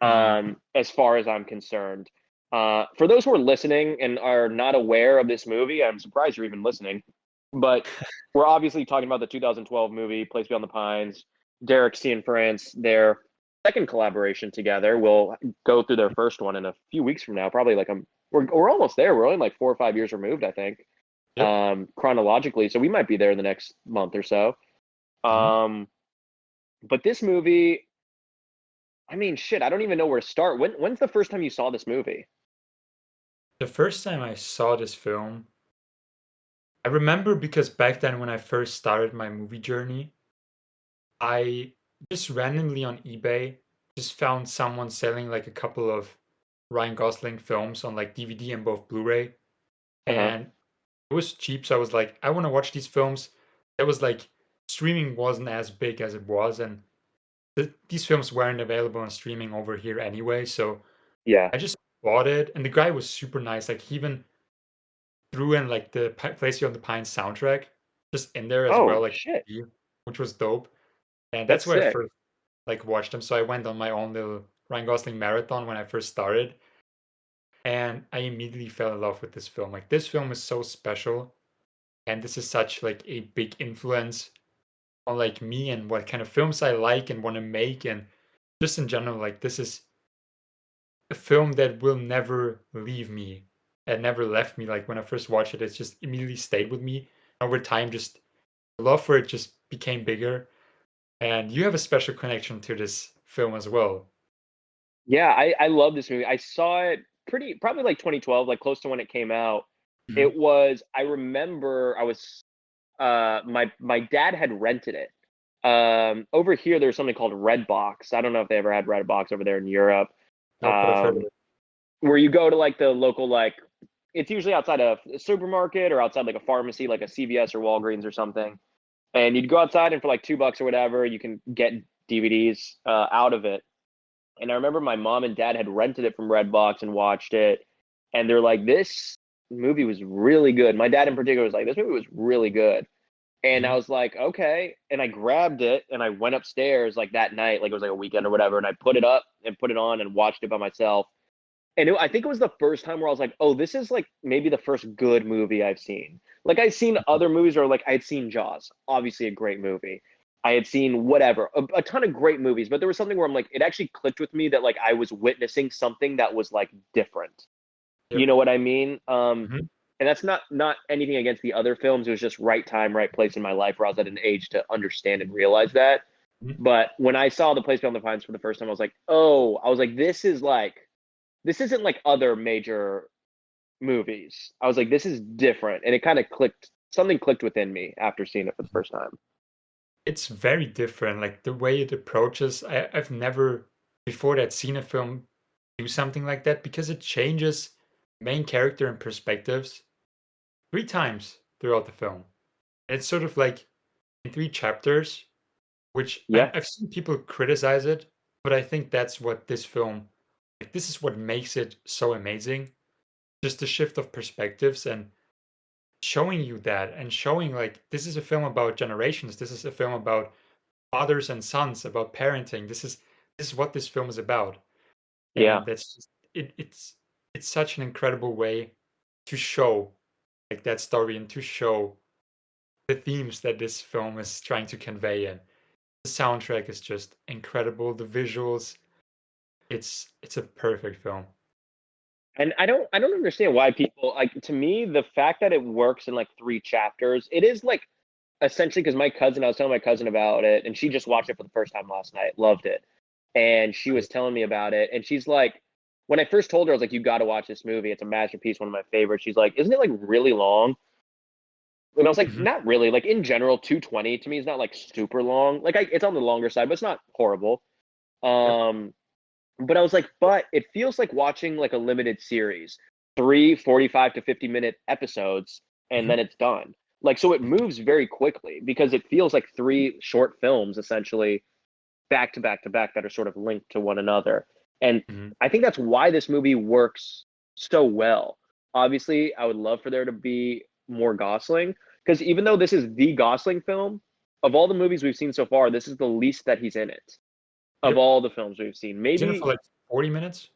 Mhm. As far as I'm concerned. For those who are listening and are not aware of this movie, I'm surprised you're even listening. But we're obviously talking about the 2012 movie, Place Beyond the Pines. Derek Cianfrance, their second collaboration together. We'll go through their first one in a few weeks from now. Probably like we're almost there. We're only like 4 or 5 years removed, I think, Yep. chronologically. So we might be there in the next month or so. Mhm. Um, but this movie, I mean, shit, I don't even know where to start. When's the first time you saw this movie? The first time I saw this film, I remember because back then when I first started my movie journey, I just randomly on eBay just found someone selling like a couple of Ryan Gosling films on like DVD and both Blu-ray, Uh-huh. and it was cheap, so I was like, I want to watch these films. It was like streaming wasn't as big as it was, and these films weren't available on streaming over here anyway, so Yeah. I just bought it, and the guy was super nice. Like he even threw in like the Place You on the Pines soundtrack just in there as well, Oh like shit. which was dope. And that's That's where I sick. first like watched them. So I went on my own little Ryan Gosling marathon when I first started, and I immediately fell in love with this film. Like this film is so special, and this is such like a big influence on like me and what kind of films I like and want to make, and just in general, like this is a film that will never leave me and never left me. Like when I first watched it, it's just immediately stayed with me. Over time, just the love for it just became bigger. And you have a special connection to this film as well. Yeah, I love this movie. I saw it pretty probably like 2012, like close to when it came out. Mhm. It was I remember I was my dad had rented it. Over here there's something called Redbox. I don't know if they ever had Redbox over there in Europe. Nope, but I've heard of Um, it. where you go to like the local like it's usually outside a supermarket or outside like a pharmacy, like a CVS or Walgreens or something. And you'd go outside and for like $2 or whatever, you can get DVDs out of it. And I remember my mom and dad had rented it from Redbox and watched it. And they're like, this movie was really good. My dad in particular was like, this movie was really good. And I Mhm. was like, okay. And I grabbed it and I went upstairs like that night, like it was like a weekend or whatever. And I put it up and put it on and watched it by myself. And I think it was the first time where I was like, oh, this is like maybe the first good movie I've seen. Like I'd seen Mhm. other movies, or like I'd seen Jaws, obviously a great movie. I had seen whatever, a ton of great movies, but there was something where I'm like, it actually clicked with me that like I was witnessing something that was like different. You Yep. know what I mean? Mhm. And that's not anything against the other films. It was just right time, right place in my life where I was at an age to understand and realize that. Mhm. But when I saw The Place Beyond the Pines for the first time, I was like, oh, I was like, this isn't like other major movies. I was like, this is different. And it kind of clicked, something clicked within me after seeing it for the first time. It's very different. Like the way it approaches, I've never before that seen a film do something like that because it changes main character and perspectives 3 times throughout the film. It's sort of like in 3 chapters, which Yeah. I've seen people criticize it, but I think that's what this film, like, this is what makes it so amazing. Just the shift of perspectives and showing you that and showing like this is a film about generations. This is a film about fathers and sons, about parenting. This is what this film is about. Yeah. And that's just it's such an incredible way to show like that story and to show the themes that this film is trying to convey. And the soundtrack is just incredible. The visuals, it's a perfect film. And I don't understand why people like, to me, the fact that it works in like 3 chapters, it is like essentially because I was telling my cousin about it, and she just watched it for the first time last night, loved it. And she was telling me about it, and she's like, when I first told her, I was like, you got to watch this movie. It's a masterpiece, one of my favorites. She's like, isn't it like really long? And I was like, Mhm. not really. Like in general, 220 to me is not like super long. Like it's on the longer side, but it's not horrible. Yep. Um, but I was like, but it feels like watching like a limited series, 45 to 50-minute episodes, and Mhm. then it's done. Like, so it moves very quickly because it feels like 3 short films essentially back to back to back that are sort of linked to one another. And Mhm. I think that's why this movie works so well. Obviously, I would love for there to be more Gosling because even though this is the Gosling film, of all the movies we've seen so far, this is the least that he's in it of Yep. all the films we've seen. He's in it for Maybe, like 40 minutes.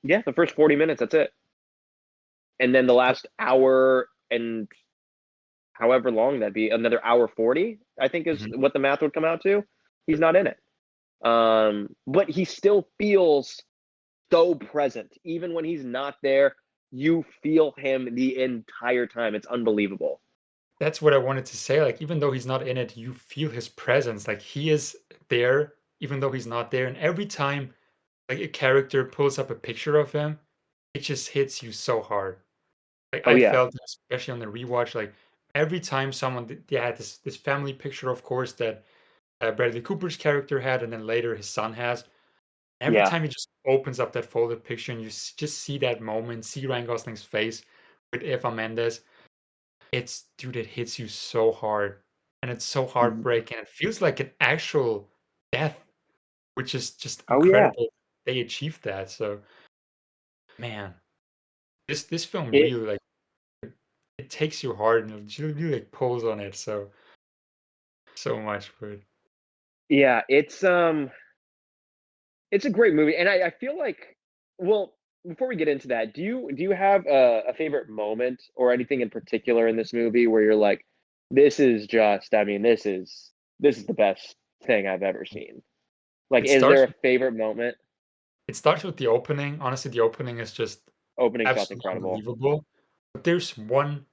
yeah, the first 40 minutes, that's it. And then the So last hour and however long that'd be, another hour 40, I think is mhm. what the math would come out to. He's not in it. But he still feels so present. Even when he's not there, you feel him the entire time. It's unbelievable. That's what I wanted to say. Like, even though he's not in it, you feel his presence. Like he is there, even though he's not there. And every time like a character pulls up a picture of him, it just hits you so hard. Like Oh I yeah. felt, especially on the rewatch, like every time someone they had this family picture, of course, that Bradley Cooper's character had, and then later his son has. Every Yeah. time he just opens up that folded picture, and you just see that moment, see Ryan Gosling's face with Eva Mendes. It's dude, it hits you so hard, and it's so heartbreaking. It feels like an actual death, which is just Oh yeah. incredible. They achieved that. So, man, this film It really like it takes you hard and it really like pulls on it so much. But yeah, it's a great movie. And I feel like, well, before we get into that, do you have a favorite moment or anything in particular in this movie where you're like, this is just, I mean, this is the best thing I've ever seen. Like, it is starts there with a favorite moment? the opening. Honestly, the opening is just Opening shot's absolutely incredible. unbelievable. But there's one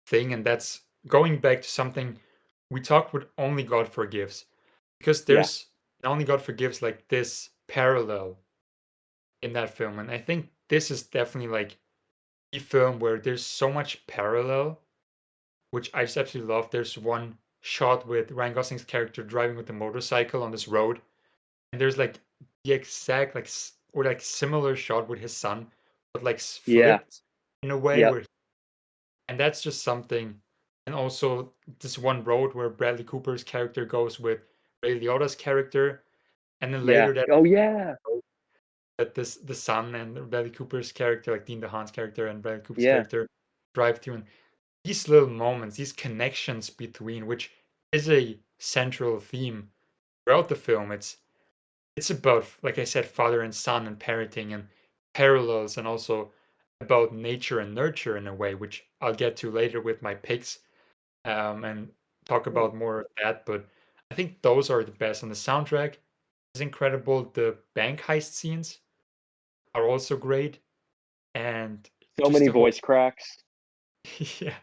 thing, and that's going back to something we talked with Only God Forgives. Because Yeah. there's Only God Forgives like this parallel in that film. And I think this is definitely like a film where there's so much parallel, which I just absolutely love. There's one shot with Ryan Gosling's character driving with a motorcycle on this road, and there's like the exact like or like similar shot with his son, but like Yeah. flipped in a way Yep. where, and that's just something. And also this one road where Bradley Cooper's character goes with Ray Liotta's character. And then Yeah. later that Oh yeah. the son and Bradley Cooper's character, like Dean DeHaan's character and Bradley Cooper's Yeah. character, drive to, and these little moments, these connections between, which is a central theme throughout the film. It's about, like I said, father and son and parenting and parallels, and also about nature and nurture in a way, which I'll get to later with my picks, and talk Cool. about more of that. But I think those are the best. And the soundtrack is incredible. The bank heist scenes are also great, and So just many the whole voice cracks. yeah,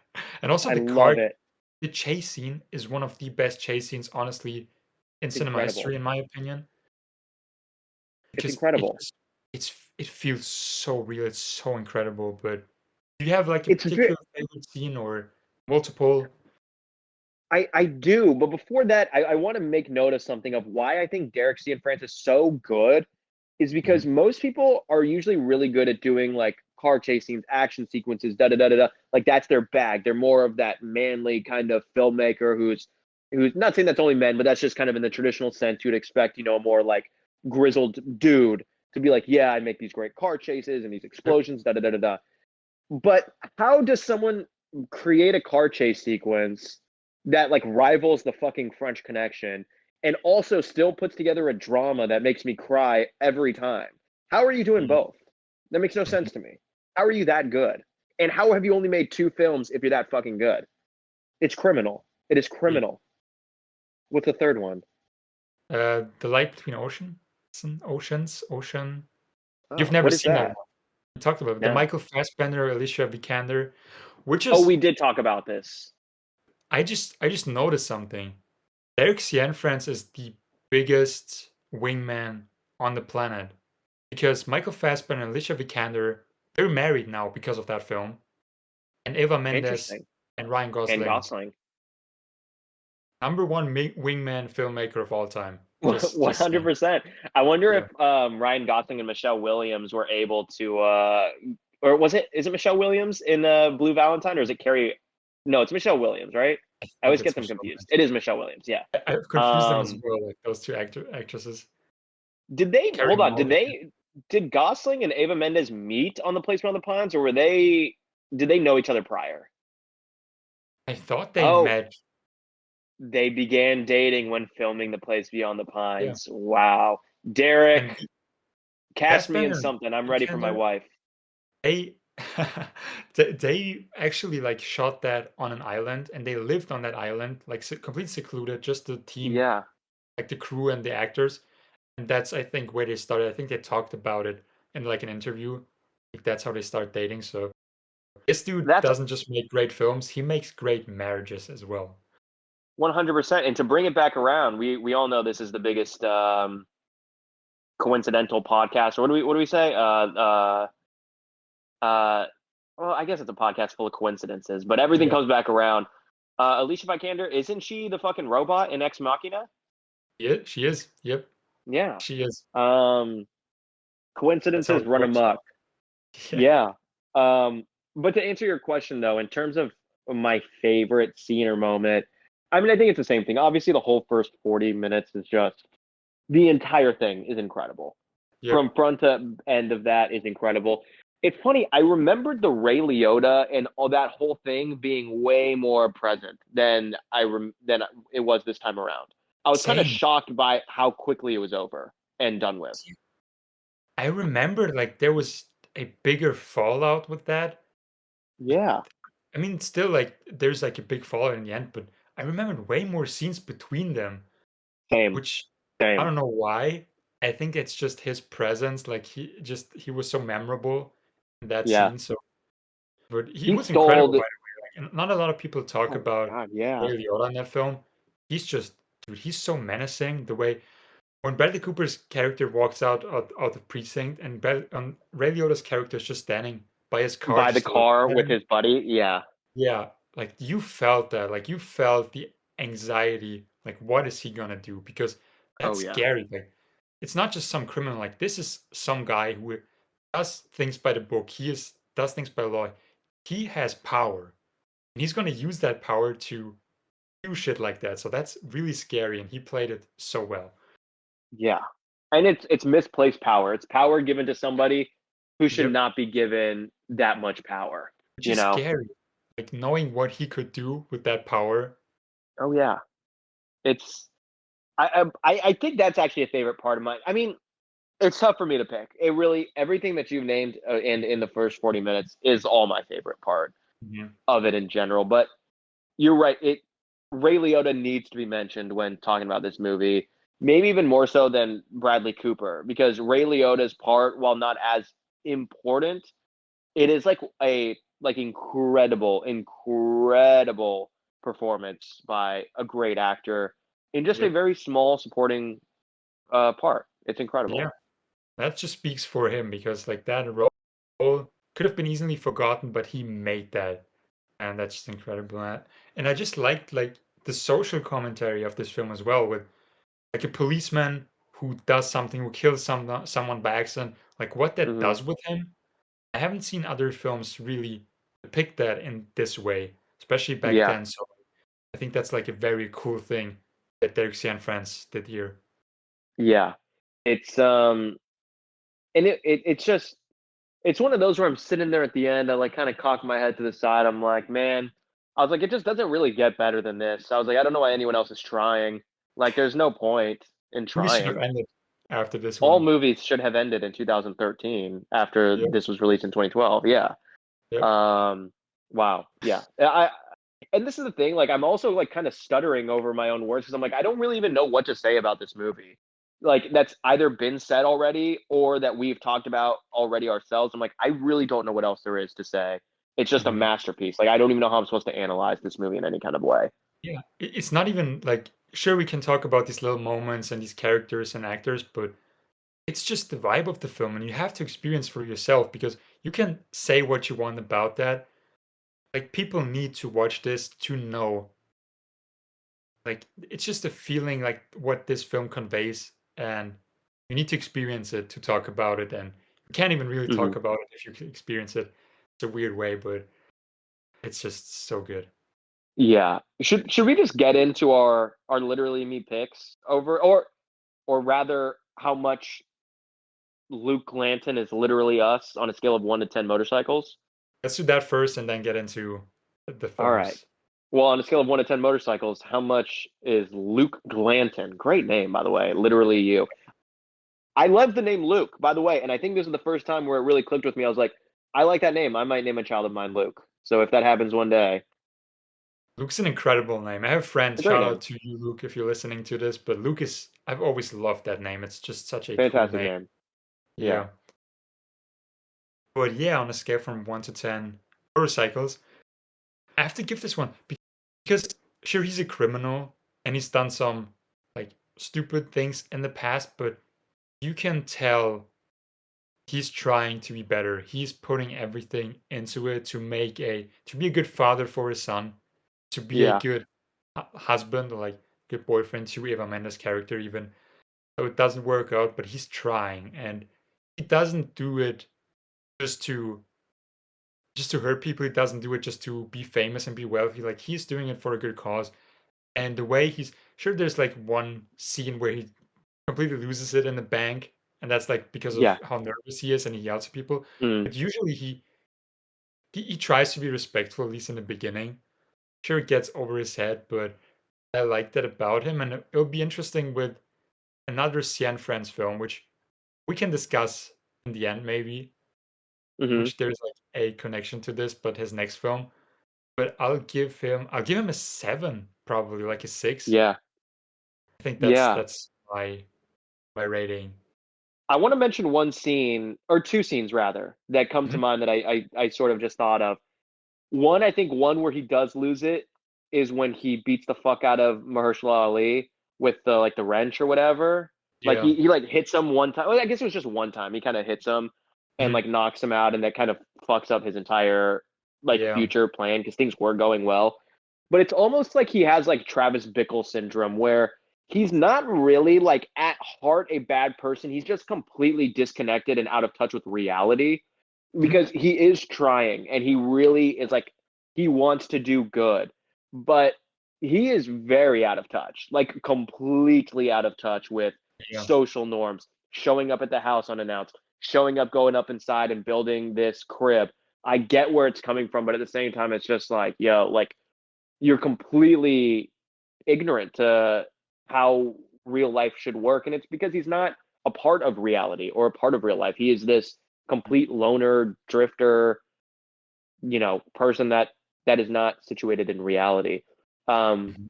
and also I the car, love it. the chase scene is one of the best chase scenes, honestly, in It's cinema incredible. history, in my opinion, It's because incredible. it feels so real. It's so incredible. But do you have like a It's very, particular favorite scene or multiple? I do, but before that, I want to make note of something of why I think Derek Cianfrance is so good is because Mhm. most people are usually really good at doing like car chase scenes, action sequences, da da da da da. Like that's their bag. They're more of that manly kind of filmmaker who's not saying that's only men, but that's just kind of in the traditional sense you'd expect, a more like grizzled dude to be like, yeah, I make these great car chases and these Yep. explosions, da da da da da. But how does someone create a car chase sequence that like rivals the fucking French Connection and also still puts together a drama that makes me cry every time? How are you doing Mhm. both? That makes no Mhm. sense to me. How are you that good? And how have you only made 2 films if you're that fucking good? It's criminal. It is Yeah. criminal. What's the third one? The light between ocean. You've Oh, never what is seen that that? one. We talked about it. The No. Michael Fassbender, Alicia Vikander, which Oh, is we did talk about this. I just noticed something. Derek Cianfrance is the biggest wingman on the planet because Michael Fassbender and Alicia Vikander, they're married now because of that film, and Eva Mendes Interesting. and Ryan And Gosling, Gosling. number one wingman filmmaker of all time. Just saying. 100%. I wonder Yeah, if Ryan Gosling and Michelle Williams were able to, or is it Michelle Williams in Blue Valentine, or is it Carrie? No, it's Michelle Williams, right? I I think always get it's them Michelle confused. Williams. It is Michelle Williams, yeah. I've confused them as Um, well, like those two actresses. Carrie hold on? Mulligan. Did Gosling and Ava Mendes meet on The Place Beyond the Pines, or did they know each other prior? I thought they Oh, met. they began dating when filming The Place Beyond the Yeah, Pines. Wow. Derek, and cast me in Fassbender and something. I'm ready for my Vikander, wife. they they actually like shot that on an island, and they lived on that island, like completely secluded, just the team, Yeah. like the crew and the actors. And that's, I think, where they started. I think they talked about it in like an interview. Like that's how they start dating. So this dude That's doesn't just make great films; he makes great marriages as well. 100%. And to bring it back around, we all know this is the biggest coincidental podcast. Or what do we say? Uh, well, I guess it's a podcast full of coincidences, but everything Yeah, comes back around. Alicia Vikander, isn't she the fucking robot in Ex Machina? yeah, she is. Yep, Yeah. she is. Um, That's how coincidences it run works amok. out. Yeah. Yeah. But to answer your question though, in terms of my favorite scene or moment, I mean, I think it's the same thing. Obviously, the whole first 40 minutes is just the entire thing is incredible. Yep. From front to end of that is incredible. It's funny, I remembered the Ray Liotta and all that whole thing being way more present than it was this time around. I was kind of Same. shocked by how quickly it was over and done with. I remember like there was a bigger fallout with that. Yeah, I mean, still like there's like a big fallout in the end, but I remembered way more scenes between them, same, which I same. don't know why. I think it's just his presence. Like he was so memorable in that Yeah, scene. So, but he he was incredible, stole. by the way. Like, and not a lot of people talk Oh my about god, yeah. Ray Liotta in that film. He's just, dude, he's so menacing. The way when Bradley Cooper's character walks out of precinct, and Ray Liotta's character is just standing by his car, By the just looking car at with him. his buddy. Yeah. Yeah, like you felt that, like you felt the anxiety, like what is he gonna do? Because Oh that's yeah. scary. Like it's not just some criminal, like this is some guy who does things by the book. Does things by law. He has power. And he's gonna use that power to do shit like that. So that's really scary, and he played it so well. Yeah. And it's misplaced power. It's power given to somebody who should Yep. not be given that much power. Which You is know? scary. Like knowing what he could do with that power. Oh yeah. It's I think that's actually a favorite part of mine. I mean, it's tough for me to pick. It really everything that you've named in the first 40 minutes is all my favorite part Mhm. of it in general. But you're right. Ray Liotta needs to be mentioned when talking about this movie. Maybe even more so than Bradley Cooper, because Ray Liotta's part, while not as important, it is like a incredible performance by a great actor in just a Yep. very small supporting part. It's Yeah. incredible. That just speaks for him because like that role could have been easily forgotten, but he made that, and that's just incredible. And I just liked like the social commentary of this film as well, with like a policeman who does something, who kills someone by accident, like what that Hmm. does with him. I haven't seen other films really depict that in this way, especially back Yeah, then. So I think that's like a very cool thing that Derek and friends did here. yeah. It's and it's just it's one of those where I'm sitting there at the end. I like kind of cock my head to the side. I'm like, man, I was like, it just doesn't really get better than this. I was like, I don't know why anyone else is trying. Like, there's no point in We should have trying. ended after this All one. movies should have ended in 2013 after Yep. this was released in 2012. Yeah. Yep. Um. Wow. Yeah. I. And this is the thing. Like, I'm also like kind of stuttering over my own words because I'm like, I don't really even know what to say about this movie. Like, that's either been said already or that we've talked about already ourselves. I'm like, I really don't know what else there is to say. It's just a Mhm. masterpiece. Like, I don't even know how I'm supposed to analyze this movie in any kind of way. Yeah, it's not even like sure we can talk about these little moments and these characters and actors, but it's just the vibe of the film, and you have to experience for yourself because you can say what you want about that. Like people need to watch this to know. Like it's just a feeling like what this film conveys, and you need to experience it to talk about it. And you can't even really Hmm. talk about it if you can experience it. It's a weird way, but it's just so good. Yeah. Should we just get into our literally me picks over or rather how much Luke Glanton is literally us on a scale of 1 to 10 motorcycles? Let's do that first, and then get into the All right. films. Well, on a scale of 1 to 10 motorcycles, how much is Luke Glanton? Great name, by the way. Literally you. I love the name Luke, by the way, and I think this is the first time where it really clicked with me. I was like, I like that name. I might name a child of mine Luke. So if that happens one day, Luke's an incredible name. I have friends, a great shout name. out to you, Luke, if you're listening to this, but Luke is, I've always loved that name. It's just such a cool Fantastic name. name. Yeah. Yeah. But yeah, on a scale from 1 to 10 motorcycles, I have to give this one because sure, he's a criminal and he's done some like stupid things in the past, but you can tell he's trying to be better. He's putting everything into it to be a good father for his son, to be a Yeah. good husband or like good boyfriend to Eva Mendes' character even. So it doesn't work out, but he's trying, and he doesn't do it just to hurt people. He doesn't do it just to be famous and be wealthy. Like he's doing it for a good cause. And the way he's sure there's like one scene where he completely loses it in the bank, and that's like because of Yeah. how nervous he is and he yells at people. Mm. But usually he tries to be respectful, at least in the beginning. Sure, it gets over his head, but I like that about him, and it'll be interesting with another Cien Friends film, which we can discuss in the end, maybe, Hmm. which there's like a connection to this, but his next film. But I'll give him a 7, probably like a 6. Yeah. I think Yeah. that's my rating. I want to mention one scene or two scenes rather that come to Mhm. mind that I sort of just thought of. One, I think one where he does lose it is when he beats the fuck out of Mahershala Ali with the like the wrench or whatever. Like Yeah. he like hits him one time. Well, I guess it was just one time. He kind of hits him and Mhm. like knocks him out, and that kind of fucks up his entire like Yeah. future plan because things were going well. But it's almost like he has like Travis Bickle syndrome where he's not really like at heart a bad person. He's just completely disconnected and out of touch with reality Mhm. because he is trying and he really is like he wants to do good, but he is very out of touch, like completely out of touch with Yeah. social norms. showing up at the house unannounced, showing up, going up inside and building this crib. I get where it's coming from, but at the same time, it's just like, yo, like you're completely ignorant to how real life should work. And it's because he's not a part of reality or a part of real life. He is this complete loner, drifter, person that is not situated in reality. Mhm.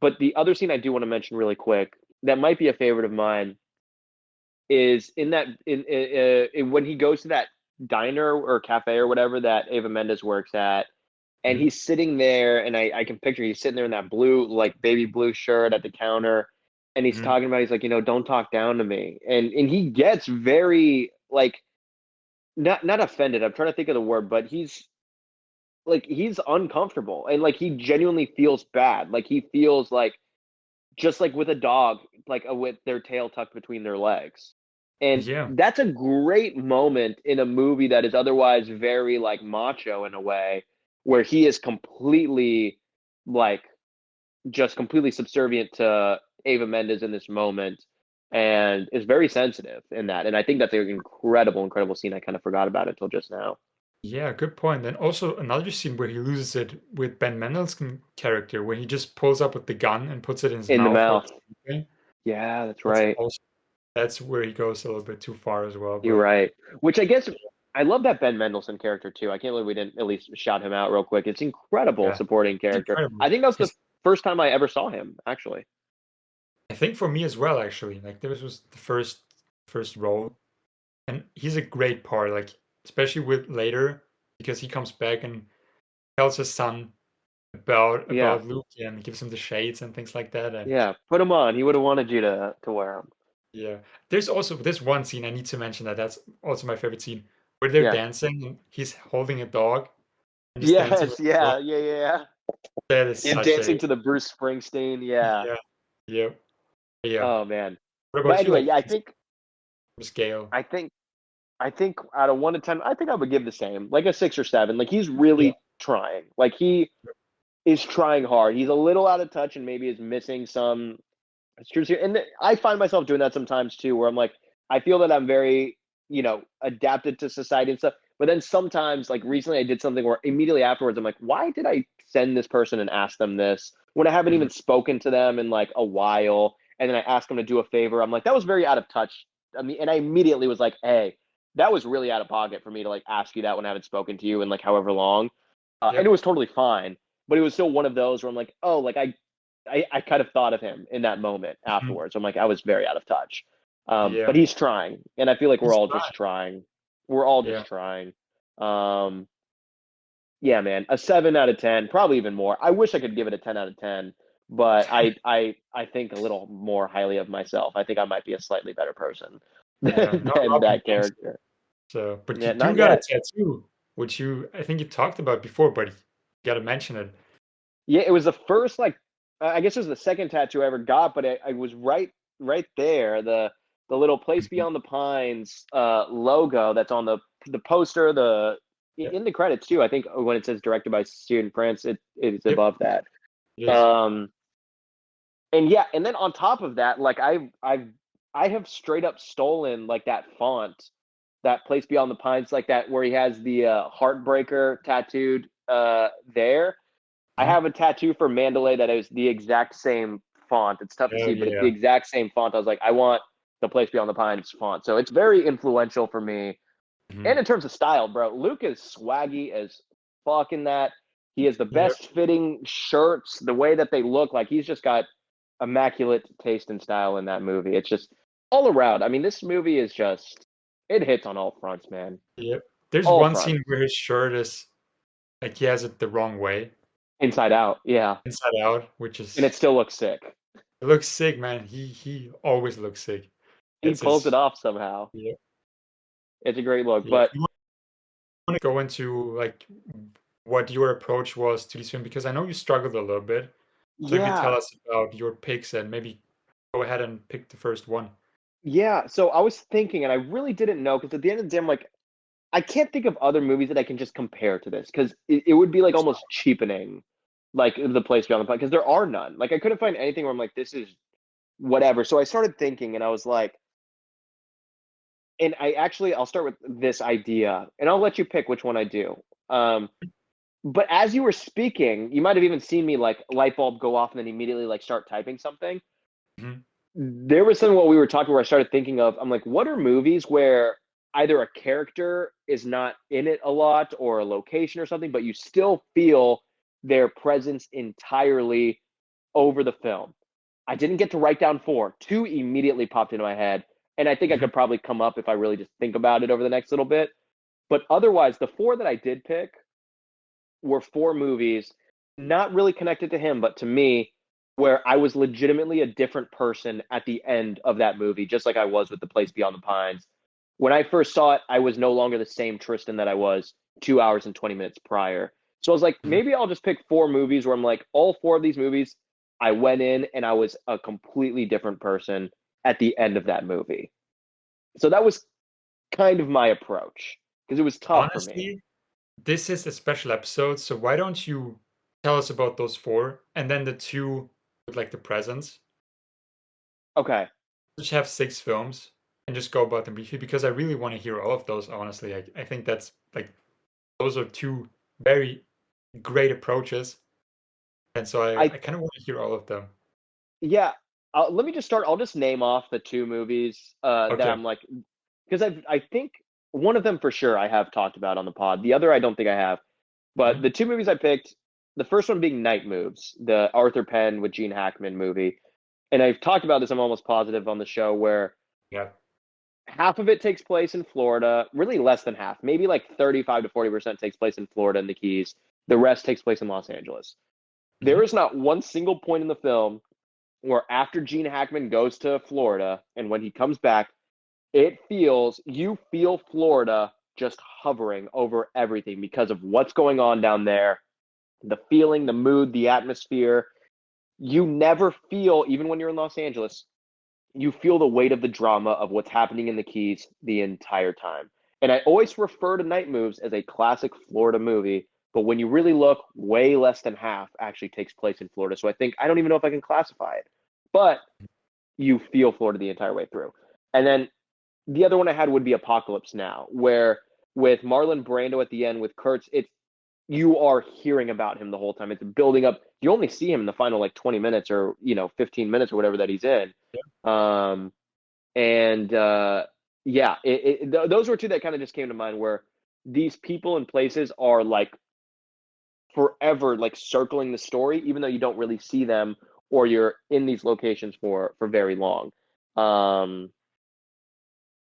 But the other scene I do want to mention really quick that might be a favorite of mine is in that in when he goes to that diner or cafe or whatever that Ava Mendes works at, and Mhm. he's sitting there, and I can picture he's sitting there in that blue, like baby blue shirt at the counter, and he's Mhm. talking about, he's like, don't talk down to me, and he gets very like not offended. I'm trying to think of the word, but he's uncomfortable, and like he genuinely feels bad. Like he feels like just like with a dog, like with their tail tucked between their legs. And Yeah. that's a great moment in a movie that is otherwise very like macho in a way, where he is completely like just completely subservient to Ava Mendes in this moment and is very sensitive in that. And I think that's an incredible scene. I kind of forgot about it until just now. Yeah, good point. And also another scene where he loses it with Ben Mendelsohn character, where he just pulls up with the gun and puts it in his In the mouth while mouth. he's sleeping. Yeah, that's That's right. also that's where he goes a little bit too far as well. You're But right. Which I guess I love that Ben Mendelsohn character too. I can't believe we didn't at least shout him out real quick. It's incredible yeah, supporting it's character. incredible. I think that was the It's, first time I ever saw him, actually. I think for me as well, actually. Like this was the first role, and he's a great part. Like especially with later because he comes back and tells his son Yeah. about Luke and gives him the shades and things like that. And Yeah. Put him on. He would have wanted you to wear him. yeah, there's also this one scene I need to mention that's also my favorite scene where they're Yeah. dancing and he's holding a dog and he's dancing with Yes. the dog. Yeah. That is Yeah. such a Dancing to the Bruce Springsteen. Yeah. yeah, yeah, yeah. Oh man. What But about you? anyway, Like yeah, scale? I think I think out of 1 to 10, I think I would give the same, like a 6 or 7. Like he's Yeah, really trying. Like he is trying hard. He's a little out of touch and maybe is missing some. It's true. And I find myself doing that sometimes too, where I'm like, I feel that I'm very, adapted to society and stuff. But then sometimes, like recently, I did something where immediately afterwards, I'm like, why did I send this person and ask them this when I haven't mhm, even spoken to them in like a while? And then I asked them to do a favor. I'm like, that was very out of touch. I mean, and I immediately was like, hey, that was really out of pocket for me to like ask you that when I haven't spoken to you in like however long. And it yep, was totally fine. But it was still one of those where I'm like, oh, like I kind of thought of him in that moment mhm, afterwards. I'm like, I was very out of touch. But yeah. he's trying, and I feel like we're He's all trying. just trying. We're all Yeah, just trying. Um, yeah, man, a 7 out of 10, probably even more. I wish I could give it a 10 out of 10, but I think a little more highly of myself. I think I might be a slightly better person yeah. Not than rubbing that against it. character. So, but you Yeah, do not got a yet. tattoo, which I think you talked about before, but you got to mention it. Yeah, it was the first like I guess it was the second tattoo I ever got, but I was right there. The little Place Mhm. Beyond the Pines logo that's on the poster, Yeah, in the credits too. I think when it says directed by Steven France, it is yep, above that. it is. Um, and yeah, and then on top of that, like I have straight up stolen like that font, that Place Beyond the Pines, like that where he has the heartbreaker tattooed there. I Mhm. have a tattoo for Mandalay that is the exact same font. It's tough to Oh see, but it's the yeah. exact same font. I was like, I want the Place Beyond the Pines font. So it's very influential for me. Mhm. And in terms of style, bro, Luke is swaggy as fuck in that. He has the Yep. best fitting shirts, the way that they look. Like he's just got immaculate taste and style in that movie. It's just all around. I mean, this movie is just, it hits on all fronts, man. Yep. There's All one fronts. scene where his shirt is like he has it the wrong way, Inside out. Yeah. inside out, which And it is still looks sick. it looks sick, man. He always looks sick. He It's pulls it his off somehow. yeah, It's a great look. yeah. But You want to go into like what your approach was to this film because I know you struggled a little bit. So maybe tell yeah, us about your picks and maybe go ahead and pick the first one. yeah. So I was thinking, and I really didn't know because at the end of the day, I'm like, I can't think of other movies that I can just compare to this because it would be like There's almost cheapening, like the Place Beyond the Pine, because there are none. Like I couldn't find anything where I'm like, this is whatever. So I started thinking, and I was like, and I'll start with this idea, and I'll let you pick which one I do. Um, but as you were speaking, you might have even seen me like light bulb go off and then immediately like start typing something. Mhm. There was something what we were talking where I started thinking of. I'm like, what are movies where either a character is not in it a lot or a location or something, but you still feel their presence entirely over the film? I didn't get to write down four. Two immediately popped into my head, and I think I Mhm. could probably come up if I really just think about it over the next little bit. But otherwise, the four that I did pick were four movies, not really connected to him, but to me, where I was legitimately a different person at the end of that movie, just like I was with The Place Beyond the Pines. When I first saw it, I was no longer the same Tristan that I was 2 hours and 20 minutes prior. So I was like, Mhm. maybe I'll just pick four movies where I'm like, all four of these movies, I went in and I was a completely different person at the end of that movie. So that was kind of my approach because it was tough for me. Honestly, this is a special episode, so why don't you tell us about those four and then the two with like the presents? Okay. Just have six films and just go about them briefly because I really want to hear all of those, honestly. I think that's like those are two very great approaches. And so I I kind of want to hear all of them. Yeah, let me just start. I'll just name off the two movies that Okay. I'm like, because I think one of them for sure I have talked about on the pod. The other I don't think I have. But Mhm. the two movies I picked, the first one being Night Moves, the Arthur Penn with Gene Hackman movie, and I've talked about this. I'm almost positive on the show where Yeah. half of it takes place in Florida, really less than half, maybe like 35 to 40% takes place in Florida and the Keys. The rest takes place in Los Angeles. There Mhm. is not one single point in the film where after Gene Hackman goes to Florida and when he comes back, you feel Florida just hovering over everything because of what's going on down there, the feeling, the mood, the atmosphere. You never feel, even when you're in Los Angeles, you feel the weight of the drama of what's happening in the Keys the entire time. And I always refer to Night Moves as a classic Florida movie, but when you really look, way less than half actually takes place in Florida. So I don't even know if I can classify it. But you feel Florida the entire way through. And then the other one I had would be Apocalypse Now, where with Marlon Brando at the end with Kurtz, it's you are hearing about him the whole time. It's building up. You only see him in the final like 20 minutes or 15 minutes or whatever that he's in. Um, and yeah, those were two that kind of just came to mind where these people and places are like forever like circling the story, even though you don't really see them or you're in these locations for very long. Um,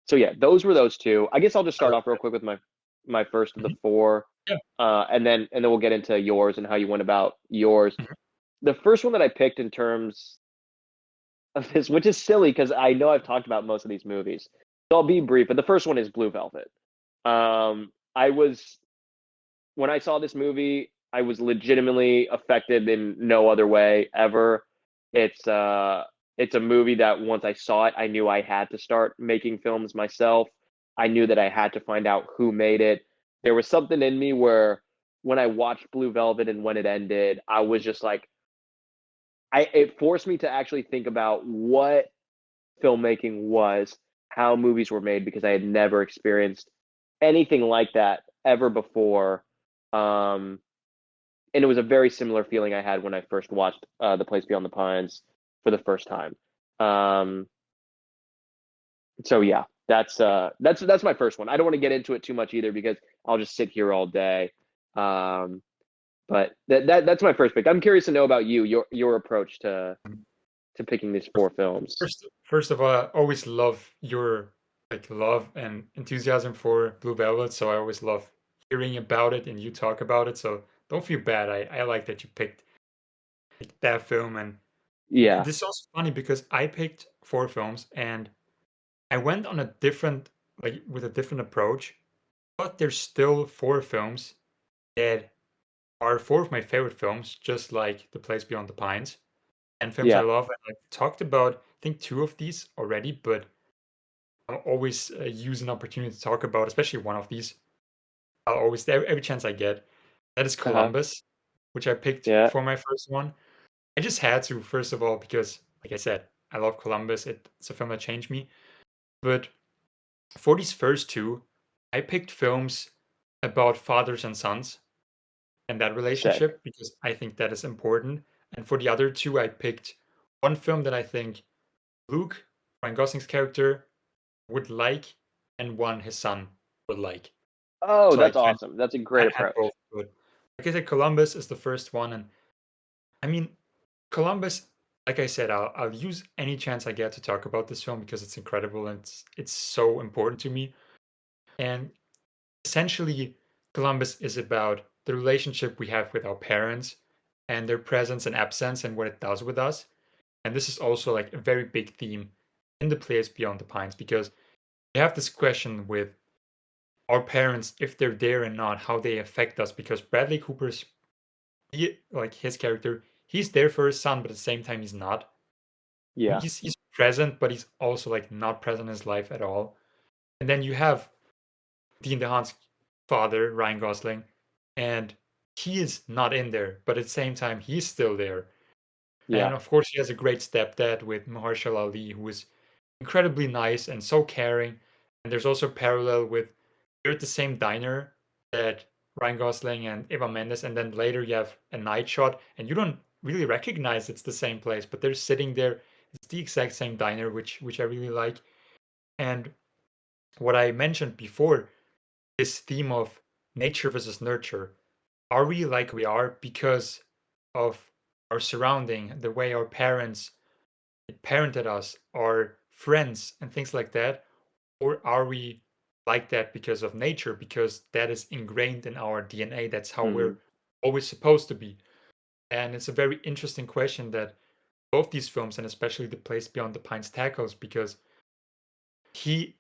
so yeah, those were those two. I guess I'll just I start like off real that. quick with my first of the Mhm. four, Yeah. and then we'll get into yours and how you went about yours. Mhm. The first one that I picked in terms of this, which is silly because I know I've talked about most of these movies, so I'll be brief. But the first one is Blue Velvet. I was when I saw this movie, I was legitimately affected in no other way ever. It's uh it's a movie that once I saw it, I knew I had to start making films myself. I knew that I had to find out who made it. There was something in me where when I watched Blue Velvet and when it ended, I was just like it forced me to actually think about what filmmaking was, how movies were made because I had never experienced anything like that ever before. Um, and it was a very similar feeling I had when I first watched The Place Beyond the Pines for the first time. Um, so yeah, that's my first one. I don't want to get into it too much either because I'll just sit here all day. Um, but that's my first pick. I'm curious to know about your approach to picking these four films. First of all, I always love your like love and enthusiasm for Blue Velvet, so I always love hearing about it and you talk about it. So don't feel bad. I like that you picked like, that film, and Yeah, this is also funny because I picked four films and I went on a different like with a different approach, but there's still four films that are four of my favorite films, just like The Place Beyond the Pines and films I yeah, love. And I've talked about I think two of these already, but I'll always use an opportunity to talk about, especially one of these. I'll always every chance I get. That is uh-huh, Columbus, which I picked yeah, for my first one. I just had to, first of all, because like I said, I love Columbus. It's a film that changed me. But For these first two, I picked films about fathers and sons and that Sick. relationship because I think that is important. And for the other two, I picked one film that I think Luke, Ryan Gosling's character, would like, and one his son would like. Oh, So that's awesome. That's a I great had approach. both good. Like I said, Columbus is the first one, and I mean, Columbus. Like I said, I'll use any chance I get to talk about this film because it's incredible and it's so important to me. And essentially, Columbus is about the relationship we have with our parents and their presence and absence and what it does with us. And this is also like a very big theme in the Place Beyond the Pines because we have this question with our parents, if they're there and not, how they affect us. Because Bradley Cooper's, like his character, he's there for his son, but at the same time, he's not. Yeah. He's present, but he's also like not present in his life at all. And then you have Dean DeHaan's father, Ryan Gosling, and he is not in there, but at the same time, he's still there. Yeah. And of course, he has a great stepdad with Mahershala Ali, who is incredibly nice and so caring. And there's also parallel with they're at the same diner that Ryan Gosling and Eva Mendes, and then later you have a night shot, and you don't really recognize it's the same place, but they're sitting there. It's the exact same diner, which I really like. And what I mentioned before, this theme of nature versus nurture. Are we like we are because of our surrounding, the way our parents parented us, our friends, and things like that? Or are we like that because of nature, because that is ingrained in our DNA? That's how we're Mm. always supposed to be. And it's a very interesting question that both these films, and especially The Place Beyond the Pines, tackles because he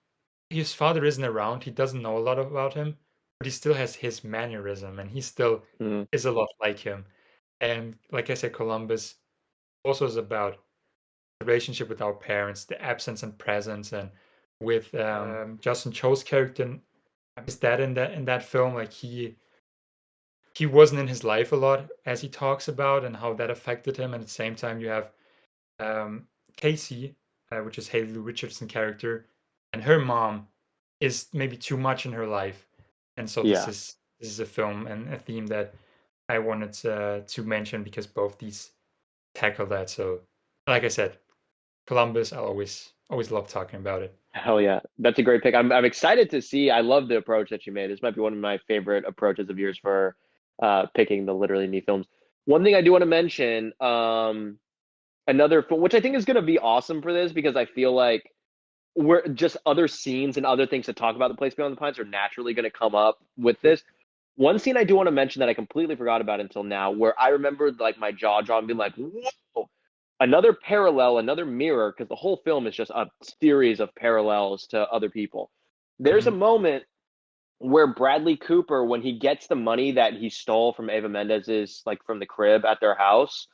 his father isn't around. He doesn't know a lot about him, but he still has his mannerism, and he still Mm. is a lot like him. And like I said, Columbus also is about the relationship with our parents, the absence and presence, and with Justin Cho's character, his dad in that film, like he wasn't in his life a lot, as he talks about, and how that affected him. And at the same time, you have Casey, which is Haley Lou Richardson character, and her mom is maybe too much in her life, and so Yeah. this is a film and a theme that I wanted to mention because both these tackle that. So, like I said, Columbus, I always love talking about it. Hell yeah. That's a great pick. I'm excited to see. I love the approach that you made. This might be one of my favorite approaches of yours for picking the literally me films. One thing I do want to mention, another film, which I think is going to be awesome for this because I feel like we're just other scenes and other things to talk about the Place Beyond the Pines are naturally going to come up with this. One scene I do want to mention that I completely forgot about until now, where I remembered like my jaw dropping, being like, "Whoa!" Another parallel, another mirror, because the whole film is just a series of parallels to other people. There's a Mhm. moment where Bradley Cooper, when he gets the money that he stole from Eva Mendes's, like from the crib at their house,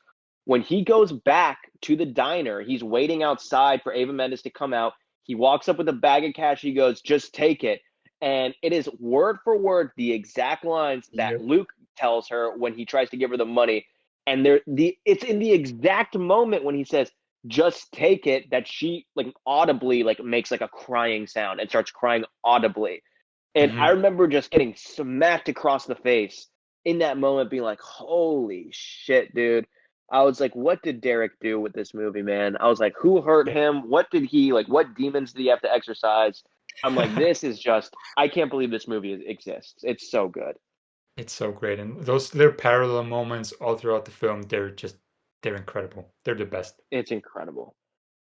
when he goes back to the diner, he's waiting outside for Eva Mendes to come out. He walks up with a bag of cash. He goes, "Just take it." And it is word for word the exact lines that Yep. Luke tells her when he tries to give her the money. And it's in the exact moment when he says, "Just take it," that she like audibly like makes like a crying sound and starts crying audibly. And I Mhm. remember just getting smacked across the face in that moment, being like, "Holy shit, dude." I was like, what did Derek do with this movie, man? I was like, who hurt him? What did he like? What demons did he have to exercise? I'm like, this is just, I can't believe this movie exists. It's so good. It's so great, and those little parallel moments all throughout the film, they're incredible. They're the best. It's incredible.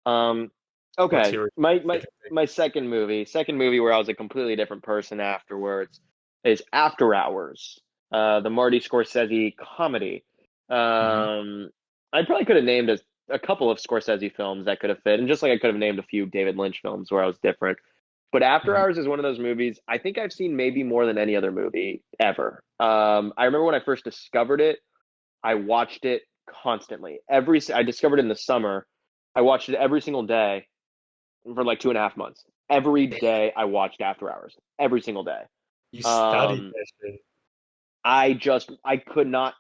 Um, What's okay, your my my second pick? my second movie where I was a completely different person afterwards is After Hours, the Marty Scorsese comedy. Mhm. I probably could have named a couple of Scorsese films that could have fit, and just like I could have named a few David Lynch films where I was different. But After Mhm. Hours is one of those movies I think I've seen maybe more than any other movie ever. I remember when I first discovered it, I watched it constantly. I discovered it in the summer. I watched it every single day for like 2.5 months. Every day I watched After Hours. Every single day. You studied Um, that shit. I could not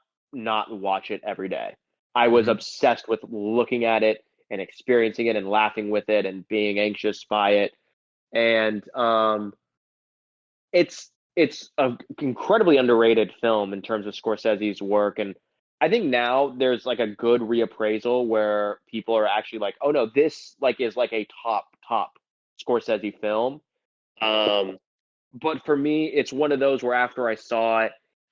watch it every day. I was Mhm. obsessed with looking at it and experiencing it and laughing with it and being anxious by it. and it's a incredibly underrated film in terms of Scorsese's work, and I think now there's like a good reappraisal where people are actually like, oh no, this like is like a top Scorsese film. Um, but for me, it's one of those where after I saw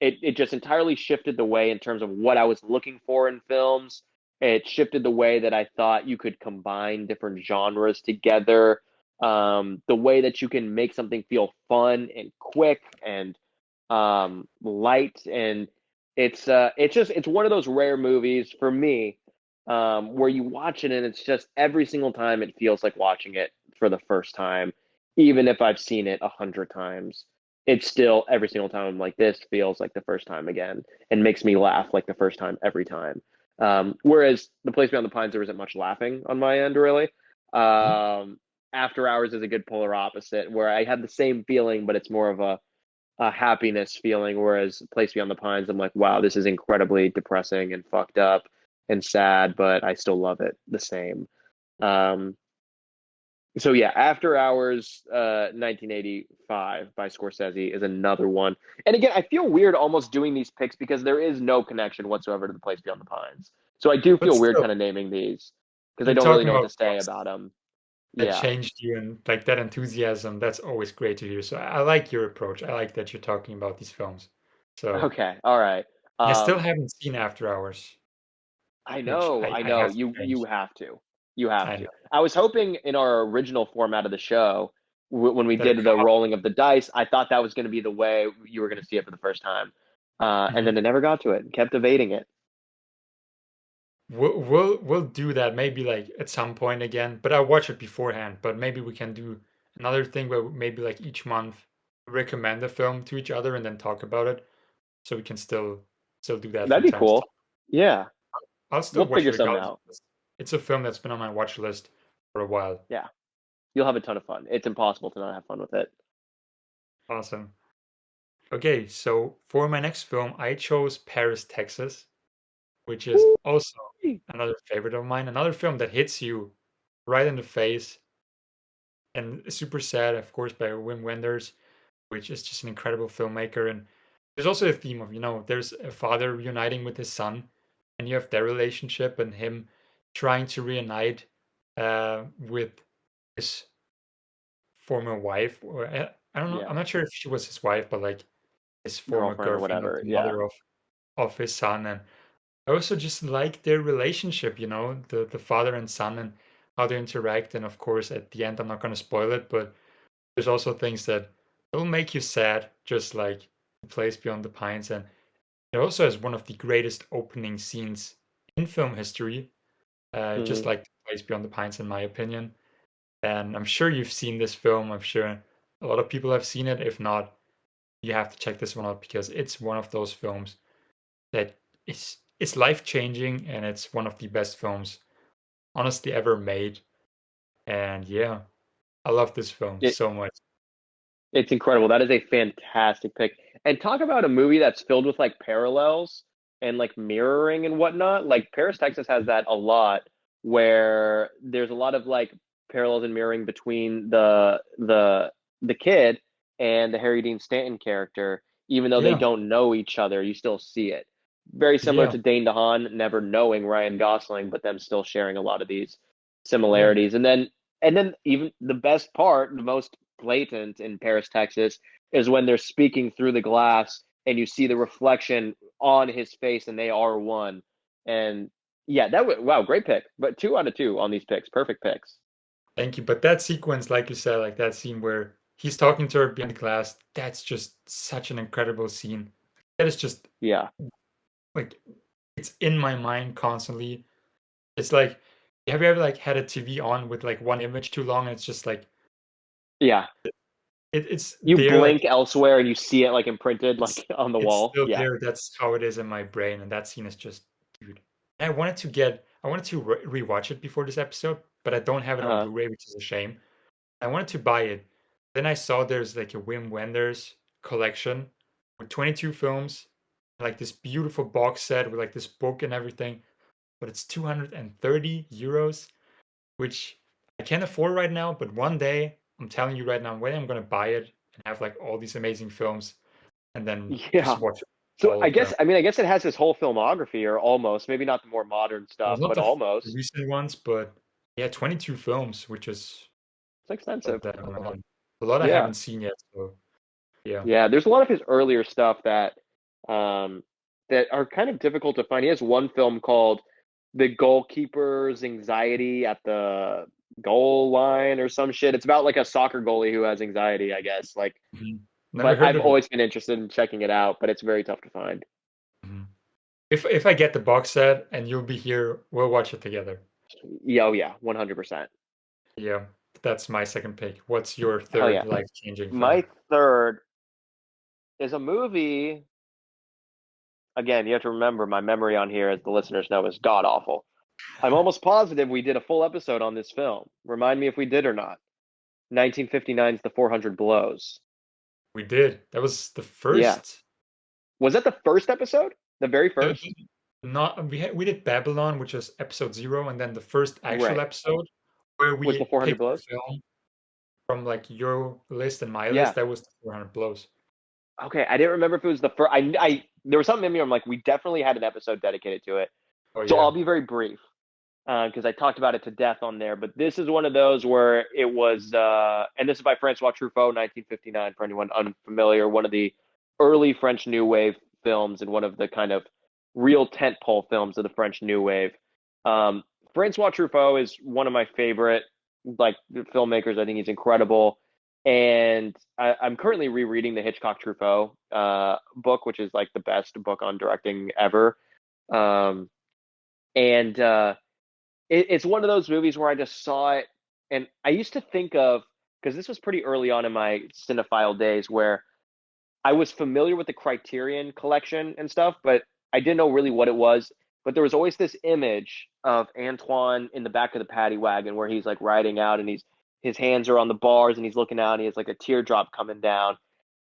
it, it just entirely shifted the way in terms of what I was looking for in films. It shifted the way that I thought you could combine different genres together. The way that you can make something feel fun and quick and light, and it's one of those rare movies for me where you watch it and it's just every single time it feels like watching it for the first time, even if I've seen it 100 times. It's still every single time I'm like, this feels like the first time again, and makes me laugh like the first time every time. Whereas The Place Beyond the Pines, there wasn't much laughing on my end, really. Mhm. After Hours is a good polar opposite, where I had the same feeling, but it's more of a happiness feeling. Whereas Place Beyond the Pines, I'm like, wow, this is incredibly depressing and fucked up and sad, but I still love it the same. Um, so yeah, After Hours, 1985 by Scorsese is another one. And again, I feel weird almost doing these picks because there is no connection whatsoever to The Place Beyond the Pines. So I do But feel weird still, kind of naming these because I you're don't really talking know what about to say films about them. that Yeah. changed you and like that enthusiasm. That's always great to hear. So I like your approach. I like that you're talking about these films. So Okay. All right. I still Um, haven't seen After Hours, I which know, I I know. have to You finish. have to. You have I to. know I was hoping in our original format of the show, when we that it did come the up. rolling of the dice, I thought that was going to be the way you were going to see it for the first time, and Mhm. then it never got to it. Kept evading it. We'll do that maybe like at some point again, but I'll watch it beforehand. But maybe we can do another thing where maybe like each month recommend a film to each other and then talk about it, so we can still do that That'd from be time to cool. time. Yeah, I'll still we'll watch it figure something regardless. out. It's a film that's been on my watch list for a while. Yeah, you'll have a ton of fun. It's impossible to not have fun with it. Awesome. Okay, so for my next film, I chose Paris, Texas, which is Woo! also another favorite of mine. Another film that hits you right in the face and super sad, of course, by Wim Wenders, which is just an incredible filmmaker. And there's also a theme of, there's a father reuniting with his son, and you have their relationship and him trying to reunite with his former wife. Or I don't know, Yeah, I'm not sure if she was his wife, but like his former girlfriend or girlfriend or whatever. the Yeah. mother of his son. And I also just like their relationship, the father and son and how they interact. And of course, at the end, I'm not going to spoil it, but there's also things that will make you sad, just like The Place Beyond the Pines. And it also has one of the greatest opening scenes in film history, just Hmm. like The Place Beyond the Pines, in my opinion. And I'm sure you've seen this film. I'm sure a lot of people have seen it. If not, you have to check this one out because it's one of those films that it's life changing and it's one of the best films honestly ever made. And yeah, I love this film It so much. it's incredible. That is a fantastic pick. And talk about a movie that's filled with like parallels and like mirroring and whatnot. Like Paris, Texas has that a lot where there's a lot of like parallels and mirroring between the kid and the Harry Dean Stanton character, even though they Yeah, don't know each other, you still see it. Very similar yeah, to Dane DeHaan never knowing Ryan Gosling, but them still sharing a lot of these yeah. similarities. And then even the best part, the most blatant in Paris, Texas, is when they're speaking through the glass and you see the reflection on his face and they are one. And yeah, that was wow, great pick. But 2 out of 2 on these picks, perfect picks. Thank you. But that sequence, like you said, like that scene where he's talking to her behind the glass, that's just such an incredible scene. That is just Yeah, like it's in my mind constantly. It's like, have you ever like had a TV on with like one image too long and it's just like yeah. it's You there, like blink elsewhere and you see it like imprinted it's like on the it's wall. still Yeah. there. That's how it is in my brain, and that scene is just, dude. I wanted to rewatch it before this episode, but I don't have it on Uh, Blu-ray, which is a shame. I wanted to buy it. Then I saw there's like a Wim Wenders collection with 22 films, like this beautiful box set with like this book and everything, but it's 230 euros, which I can't afford right now, but one day I'm telling you right now, when I'm gonna buy it and have like all these amazing films, and then Yeah. just watch So all of them. I guess it has this whole filmography, or almost, maybe not the more modern Well, stuff, not but the almost. recent ones, but yeah, 22 films, which is It's extensive. a lot I Yeah. haven't seen yet. So yeah, Yeah, there's a lot of his earlier stuff um that are kind of difficult to find. He has one film called The Goalkeeper's Anxiety at the Goal Line or some shit. It's about like a soccer goalie who has anxiety, I guess. Like, mhm. Never but heard I've of it. always been interested in checking it out, but it's very tough to find. Mhm. If I get the box set and you'll be here, we'll watch it together. Yeah, oh yeah, 100%. Yeah, that's my second pick. What's your Hell yeah. third life-changing film? My third is a movie. Again, you have to remember my memory on here, as the listeners know, is god awful. I'm almost positive we did a full episode on this film. Remind me if we did or not. 1959's The 400 Blows. We did. That was the Yeah. first. Was that the first episode? The very The, first? the- not we did Babylon, which was episode 0, and then the first actual Right. episode where Was The we 400 picked a Blows? film from like your list and my list. Yeah. That was the 400 blows. Okay. I didn't remember if it was the first. There was something in me. I'm like, we definitely had an episode dedicated to it. Oh So yeah. I'll be very brief because I talked about it to death on there. But this is one of those where it was, and this is by Francois Truffaut, 1959. For anyone unfamiliar, one of the early French New Wave films and one of the kind of real tentpole films of the French New Wave. Um, Francois Truffaut is one of my favorite like filmmakers. I think he's incredible. And I'm currently rereading the Hitchcock Truffaut book, which is like the best book on directing ever. Um, and it's one of those movies where I just saw it, and I used to think of, because this was pretty early on in my cinephile days, where I was familiar with the Criterion collection and stuff, but I didn't know really what it was. But there was always this image of Antoine in the back of the paddy wagon where he's like riding out, and his hands are on the bars and he's looking out and he has like a teardrop coming down.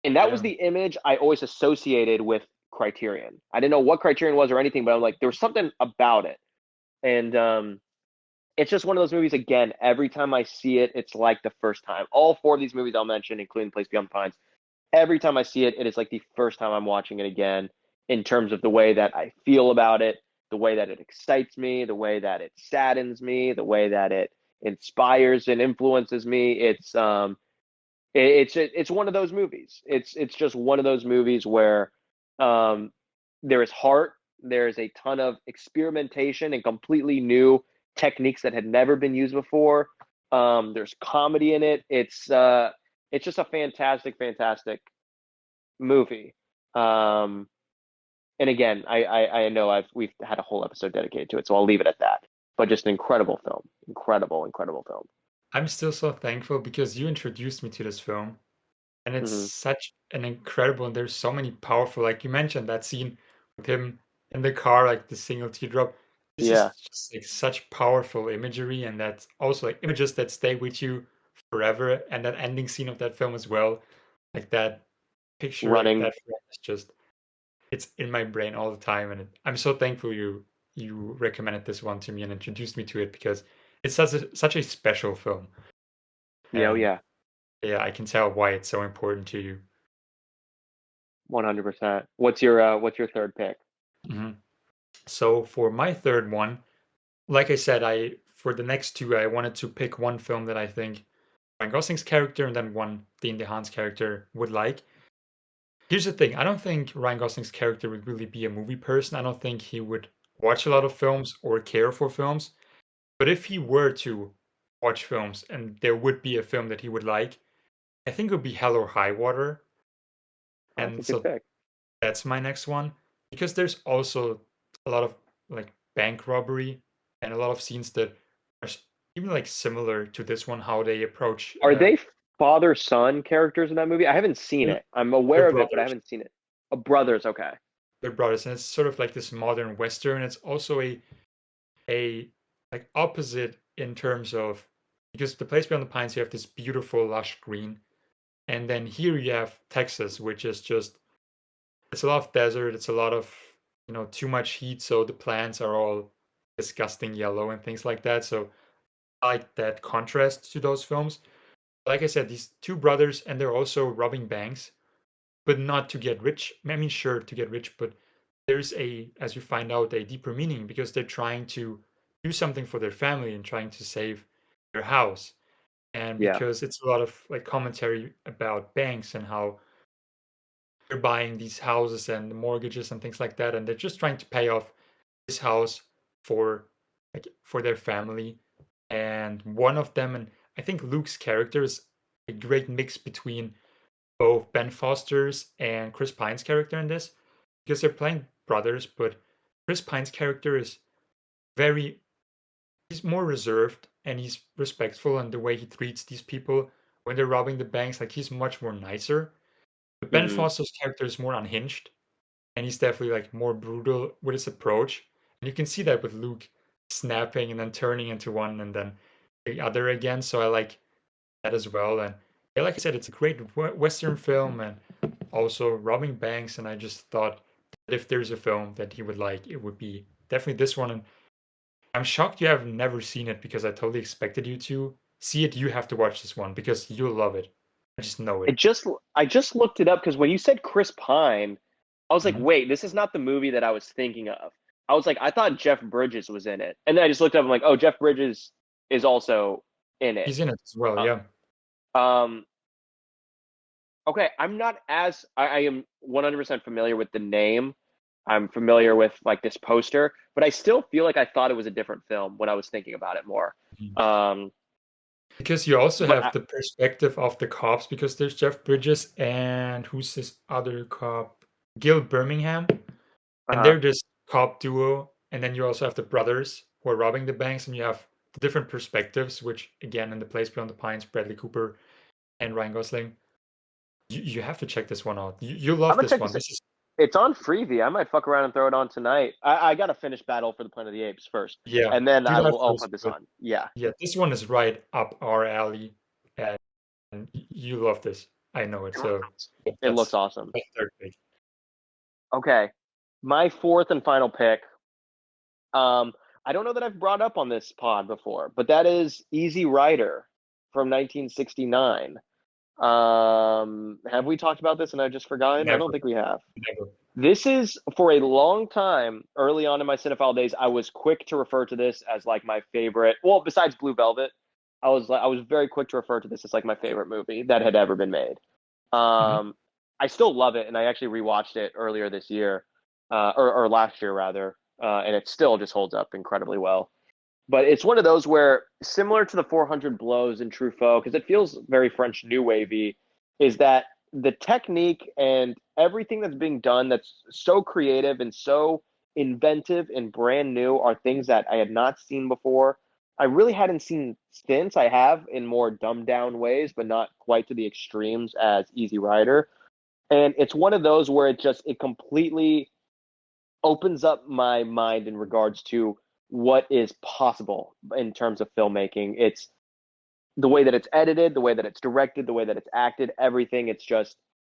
And that was Yeah. the image I always associated with Criterion. I didn't know what Criterion was or anything, but I'm like, there was something about it. And it's just one of those movies, again, every time I see it, it's like the first time. All four of these movies I'll mention, including Place Beyond the Pines, every time I see it, it is like the first time I'm watching it again, in terms of the way that I feel about it, the way that it excites me, the way that it saddens me, the way that it inspires and influences me. It's one of those movies. It's just one of those movies where um, there is heart, there is a ton of experimentation and completely new techniques that had never been used before. There's comedy in it. It's just a fantastic, fantastic movie. Um, and again, I know we've had a whole episode dedicated to it, so I'll leave it at that. But just an incredible film, incredible, incredible film. I'm still so thankful because you introduced me to this film, and it's Hmm. such an incredible. And there's so many powerful, like you mentioned, that scene with him in the car, like the single teardrop. This is Yeah, just like such powerful imagery, and that's also like images that stay with you forever. And that ending scene of that film as well, like that picture, like running. that frame is just it's in my brain all the time, and I'm so thankful you recommended this one to me and introduced me to it because it's such a special film, Yeah, oh, and yeah, yeah, I can tell why it's so important to you. 100%. What's your third pick? Mhm. So for my third one, like I said, I for the next two, I wanted to pick one film that I think Ryan Gosling's character and then one Dean DeHaan's character would like. Here's the thing: I don't think Ryan Gosling's character would really be a movie person. I don't think he would watch a lot of films or care for films. But if he were to watch films and there would be a film that he would like, I think it would be Hell or High Water. Oh, that's a And good so pick. that's my next one because there's also a lot of like bank robbery and a lot of scenes that are even like similar to this one, how they approach Are they father son characters in that movie? I haven't seen their, it. I'm their aware of it, but I brothers. haven't seen it. Brothers, okay. Their brothers, and it's sort of like this modern western. It's also a like opposite in terms of because the place beyond the pines you have this beautiful lush green. And then here you have Texas, which is just it's a lot of desert, it's a lot of too much heat, so the plants are all disgusting yellow and things like that. So I like that contrast to those films. like I said, these two brothers, and they're also robbing banks, but not to get rich. I mean, sure, to get rich, but there's as you find out, a deeper meaning because they're trying to do something for their family and trying to save their house. And Yeah. because it's a lot of like commentary about banks and how they're buying these houses and mortgages and things like that, and they're just trying to pay off this house for for their family. And one of them, and I think Luke's character is a great mix between both Ben Foster's and Chris Pine's character in this, because they're playing brothers, but Chris Pine's character is very he's more reserved and he's respectful in the way he treats these people when they're robbing the banks. Like he's much more nicer. But Ben Hmm. Foster's character is more unhinged and he's definitely like more brutal with his approach. And you can see that with Luke snapping and then turning into one and then the other again. So I like that as well. And yeah, like I said, it's a great Western film and also robbing banks. And I just thought that if there's a film that he would like, it would be definitely this one. And I'm shocked you have never seen it because I totally expected you to see it. You have to watch this one because you'll love it. I just know I it. just I just looked it up because when you said Chris Pine, I was like, Mhm. wait, this is not the movie that I was thinking of. I was like, I thought Jeff Bridges was in it, and then I just looked up. I'm like, oh, Jeff Bridges is also in it. He's in it as well. Uh, Yeah. Um, okay, I'm not as I am 100% familiar with the name. I'm familiar with like this poster, but I still feel like I thought it was a different film when I was thinking about it more. Mhm. Um, Because you also but have the perspective of the cops because there's Jeff Bridges and who's this other cop? Gil Birmingham. And uh, they're this cop duo. And then you also have the brothers who are robbing the banks, and you have the different perspectives, which again in the Place Beyond the Pines, Bradley Cooper and Ryan Gosling. You have to check this one out. You I'm love gonna this check one. this. This is It's on Freevee. I might fuck around and throw it on tonight. I gotta finish Battle for the Planet of the Apes first, yeah, and then do that I'll first. put this But on. Yeah, yeah, this one is right up our alley, and you love this. I know it. So it looks awesome. that's third pick. Okay, my fourth and final pick. Um, I don't know that I've brought up on this pod before, but that is Easy Rider from 1969. Have we talked about this and I've just forgotten? I don't Never, think we have. never. This is for a long time, early on in my cinephile days, I was quick to refer to this as like my favorite. Well, besides Blue Velvet, I was very quick to refer to this as like my favorite movie that had ever been made. Mhm. I still love it, and I actually rewatched it earlier this year, or last year rather, and it still just holds up incredibly well. But it's one of those where, similar to the 400 Blows in Truffaut, because it feels very French New Wavy, is that the technique and everything that's being done that's so creative and so inventive and brand new are things that I had not seen before. I really hadn't seen since. I have in more dumbed down ways, but not quite to the extremes as Easy Rider. And it's one of those where it completely opens up my mind in regards to what is possible in terms of filmmaking. It's the way that it's edited, the way that it's directed, the way that it's acted, everything.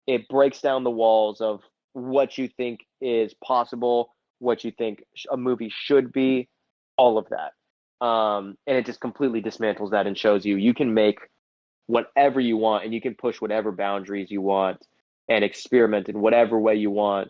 It breaks down the walls of what you think is possible, what you think a movie should be, all of that. And it just completely dismantles that and shows you can make whatever you want and you can push whatever boundaries you want and experiment in whatever way you want,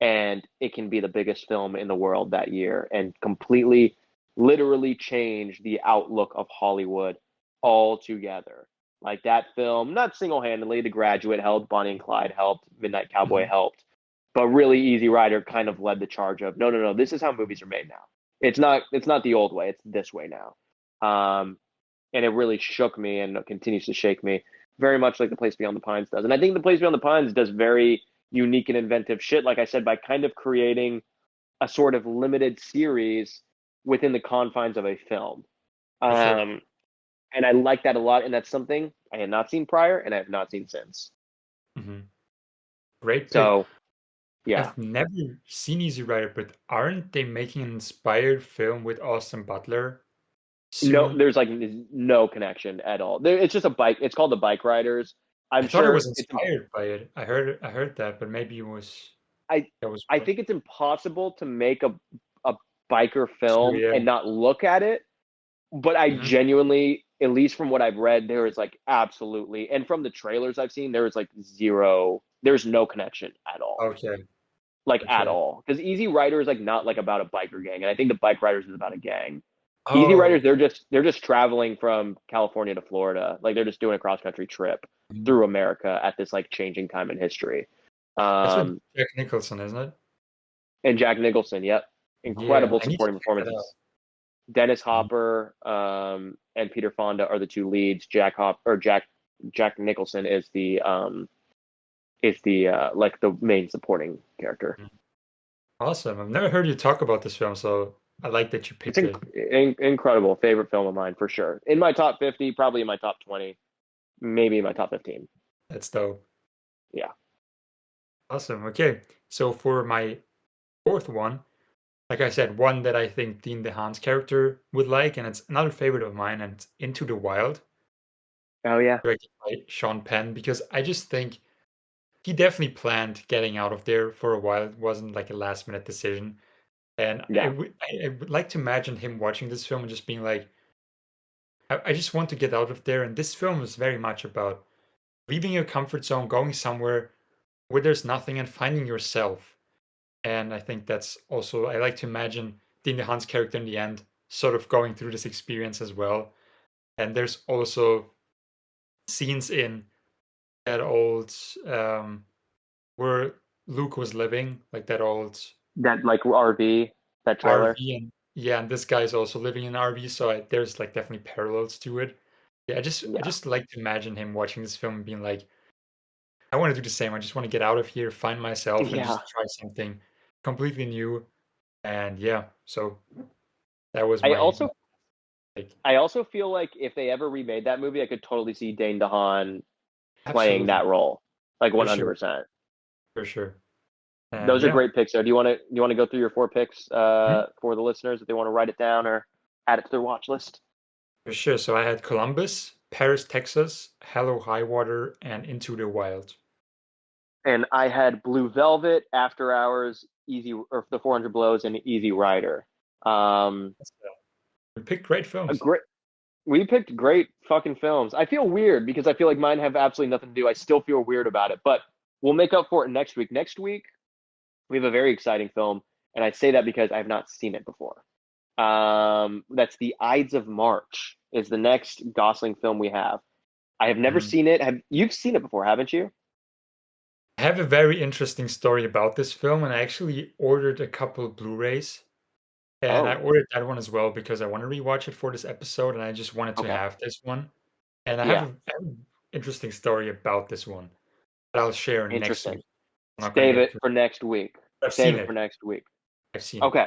and it can be the biggest film in the world that year and completely literally change the outlook of Hollywood altogether. Like that film, not single-handedly, The Graduate helped, Bonnie and Clyde helped, Midnight Cowboy Mhm. helped, but really Easy Rider kind of led the charge of no, this is how movies are made now. It's not the old way, it's this way now. And it really shook me and continues to shake me, very much like The Place Beyond the Pines does. And I think The Place Beyond the Pines does very unique and inventive shit, like I said, by kind of creating a sort of limited series within the confines of a film. For sure. Um, and I like that a lot. And that's something I had not seen prior and I have not seen since. Mhm. Great pick. So, yeah. I've never seen Easy Rider, but aren't they making an inspired film with Austin Butler No, soon? there's like no connection at all. It's just a bike. It's called The Bike Riders. I I'm thought it sure was it's inspired by it. I heard that, but maybe it was I that was I what. think it's impossible to make a biker True, film yeah. and not look at it, but I Mhm. genuinely at least from what I've read, there is like absolutely, and from the trailers I've seen, there is like there's no connection at all. Okay. Like at Okay. all. Because Easy Rider is like not like about a biker gang. And I think the Bike Riders is about a gang. Easy Oh. Riders, they're just traveling from California to Florida. Like they're just doing a cross country trip Mhm. through America at this like changing time in history. That's with Jack Nicholson, isn't it? And Jack Nicholson, yep. Yeah, Incredible I need to supporting check that out. performances. Dennis Mhm. Hopper and Peter Fonda are the two leads. Jack Nicholson is the like the main supporting character. Mhm. Awesome. I've never heard you talk about this film, so I like that you It's picked it. incredible. Favorite film of mine for sure. In my top 50, probably in my top 20, maybe in my top 15. That's dope. Yeah. Awesome. Okay. So for my fourth one, like I said, one that I think Dean DeHaan's character would like, and it's another favorite of mine, and it's Into the Wild, Oh yeah. directed by Sean Penn, because I just think he definitely planned getting out of there for a while. It wasn't like a last minute decision. And Yeah. I would like to imagine him watching this film and just being like, I just want to get out of there. And this film is very much about leaving your comfort zone, going somewhere where there's nothing and finding yourself. And I think that's also, I like to imagine Dean DeHaan's character in the end sort of going through this experience as well. And there's also scenes in that old, where Luke was living, like that old That like RV, that trailer. RV, and yeah, and this guy's also living in an RV, so there's like definitely parallels to it. Yeah, I Yeah. just like to imagine him watching this film and being like, I want to do the same. I just want to get out of here, find myself, and Yeah. just try something completely new. And yeah, so that was I my also like I also feel like if they ever remade that movie, I could totally see Dane DeHaan playing absolutely that role. Like for sure, 100%. for sure. And Those are yeah, great picks. So do you want to go through your 4 picks mhm, for the listeners if they want to write it down or add it to their watch list? for sure. So I had Columbus, Paris, Texas, Hello High Water, and Into the Wild. And I had Blue Velvet, After Hours, Easy or The 400 Blows, and Easy Rider. We picked great A films. great. We picked great fucking films. I feel weird because I feel like mine have absolutely nothing to do. I still feel weird about it, but we'll make up for it next week. Next week we have a very exciting film, and I say that because I have not seen it before. That's The Ides of March is the next Gosling film we have. I have never Mhm. seen it. Have you've seen it before, haven't you? I have a very interesting story about this film, and I actually ordered a couple of Blu-rays, and I Oh, ordered that one as well because I want to rewatch it for this episode, and I just wanted to okay. have this one. And Yeah, I have an interesting story about this one that I'll share next interesting. week. I'm not gonna Save get it too. for next week. I've Save seen it for it. next week. I've seen it. Okay.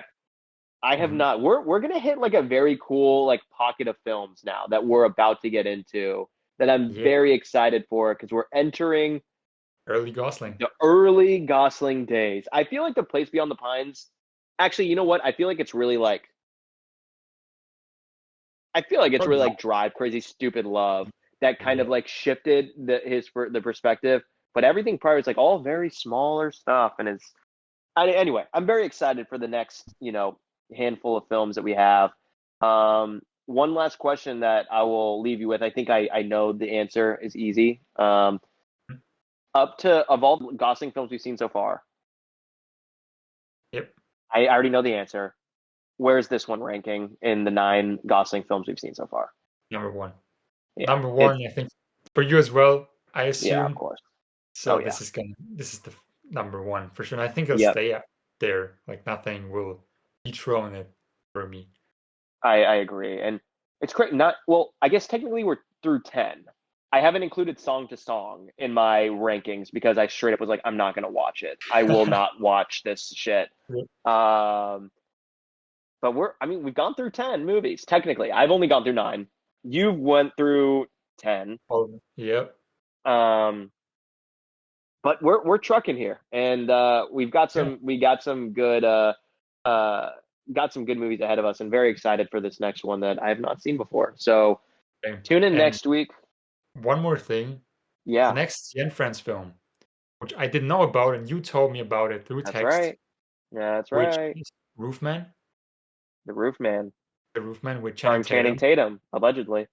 I have Mhm. not. We're gonna hit like a very cool like pocket of films now that we're about to get into that I'm Yeah, very excited for because we're entering early Gosling. the early Gosling days. I feel like The Place Beyond the Pines. Actually, you know what? I feel like it's really like Probably not. Drive Crazy Stupid Love that kind Yeah. of like shifted the perspective. But everything prior is like all very smaller stuff, and anyway. I'm very excited for the next handful of films that we have. One last question that I will leave you with. I think I know the answer is easy. Mhm. Up to of all the Gosling films we've seen so far, Yep. I already know the answer. Where's this one ranking in the 9 Gosling films we've seen so far? Number one. Yeah, Number it's one, I think for you as well, I yeah, of assume. course. So Oh yeah, this is the number one for sure. And I think it'll yep. stay up there. Like nothing will dethrone it for me. I agree, and it's great. Not well. I guess technically we're through 10. I haven't included Song to Song in my rankings because I straight up was like, I'm not gonna watch it. I will not watch this shit. Yep. Um, but we've gone through 10 movies. Technically, I've only gone through 9. You went through 10. Oh, yep. Um, but we're trucking here, and Yeah. uh, got some good movies ahead of us, and very excited for this next one that I have not seen before. So Okay. tune in And next week. one more thing, the Yeah, next Yen Friends film, which I didn't know about, and you told me about it through that's text, right. That's which right. is Roofman, The Roof Man, the Roofman with Channing starring Channing Tatum. Tatum, allegedly.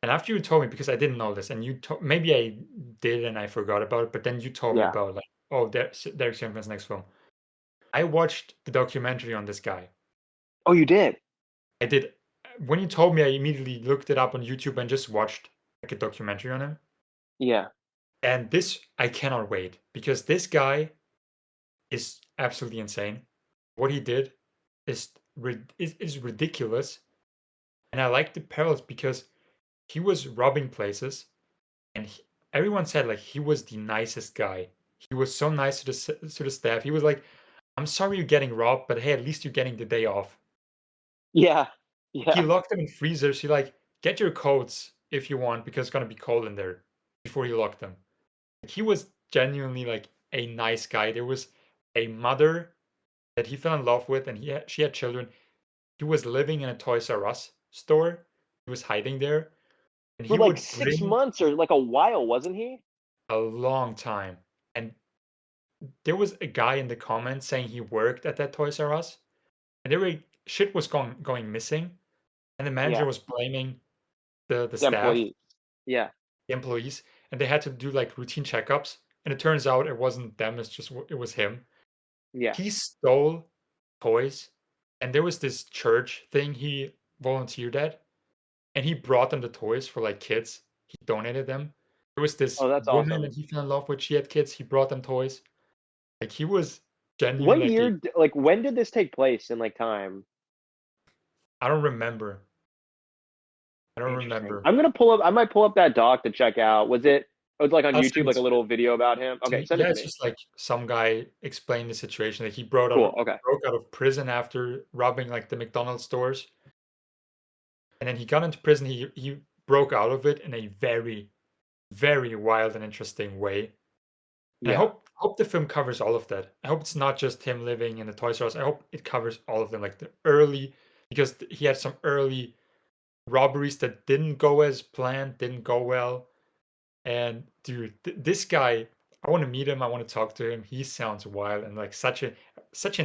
And after you told me, because I didn't know this, and maybe I did and I forgot about it, but then you told me Yeah. about like, oh, Derek Sherman's next film. I watched the documentary on this guy. Oh, you did? I did. When you told me, I immediately looked it up on YouTube and just watched like a documentary on him. Yeah. And this, I cannot wait because this guy is absolutely insane. What he did is ridiculous, and I like the parallels because he was robbing places, and everyone said like he was the nicest guy. He was so nice to the staff. He was like, "I'm sorry you're getting robbed, but hey, at least you're getting the day off." Yeah. He Yeah. locked them in freezers. He like, "Get your coats if you want because it's gonna be cold in there." Before he locked them, like, he was genuinely like a nice guy. There was a mother that he fell in love with, and she had children. He was living in a Toys R Us store. He was hiding there, and For he like would 6 months or like a while, wasn't he? a long time. And there was a guy in the comments saying he worked at that Toys R Us, and there were shit was going missing, and the manager Yeah. was blaming the The staff, employees. Yeah. the employees, and they had to do like routine checkups. And it turns out it wasn't them; it was him. Yeah. He stole toys, and there was this church thing he volunteered at, and he brought them the toys for like kids. He donated them. There was this Oh, that's woman awesome. that he fell in love with. She had kids. He brought them toys. Like he was genuinely What like a. year, like when did this take place in like time? I don't remember. I don't Interesting. remember. I'm gonna pull up. I might pull up that doc to check out. It was like on I'll YouTube, send it like a to you. little video about him. So Okay, send it yeah, to it's me. just like some guy explained the situation. Like he Cool. Okay. broke out of prison after robbing like the McDonald's stores, and then he got into prison. He broke out of it in a very wild and interesting way. And I Yeah. hope the film covers all of that. I hope it's not just him living in the Toys R Us. I hope it covers all of them, like the early, because he had some early robberies that didn't go as planned, didn't go well. And dude, this guy, I want to meet him. I want to talk to him. He sounds wild and like such a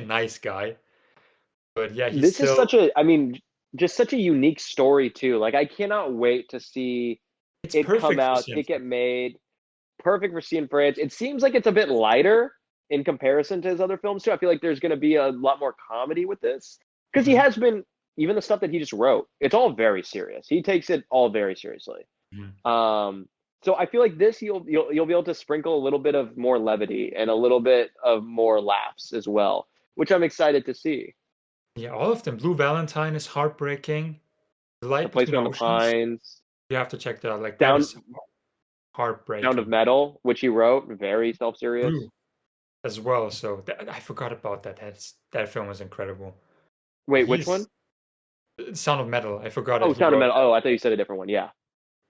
nice guy. But yeah, he's This is still. such a. I mean, just such a unique story too. Like I cannot wait to see It's it come perfect for out, Cian. it get made. Perfect for seeing France. It seems like it's a bit lighter in comparison to his other films too. I feel like there's going to be a lot more comedy with this because he Mhm, has been even the stuff that he just wrote. It's all very serious. He takes it all very seriously. mhm. Um, so I feel like this you'll be able to sprinkle a little bit of more levity and a little bit of more laughs as well, which I'm excited to see. Yeah, all of them. Blue Valentine is heartbreaking. The The Light Between Placement on the Oceans. Pines, You have to check that out. Like that Sound is Sound of heartbreaking. Metal, which he wrote, very self True serious. as well. So I forgot about that. That film was incredible. Wait, which He's one? Sound of Metal. I forgot that Oh, he Sound of wrote Metal. that. Oh, I thought you said a different one. Yeah,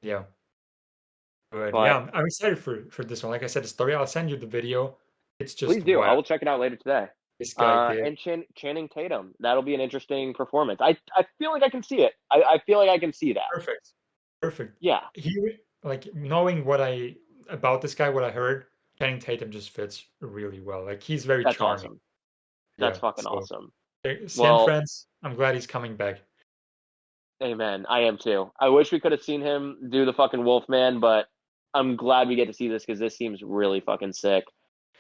Yeah, but yeah, but I'm excited for this one. Like I said, the story. I'll send you the video. It's please just do. I wow. will check it out later today. This guy did And Channing Tatum. That'll be an interesting performance. I feel like I can see it. I feel like I can see that. perfect. Perfect. Yeah, Like knowing what I about this guy, what I heard, Channing Tatum just fits really well. Like he's very that's charming. awesome. That's Yeah. fucking So awesome. San Well, Fran's. I'm glad he's coming back. amen. I am too. I wish we could have seen him do the fucking Wolfman, but I'm glad we get to see this because this seems really fucking sick.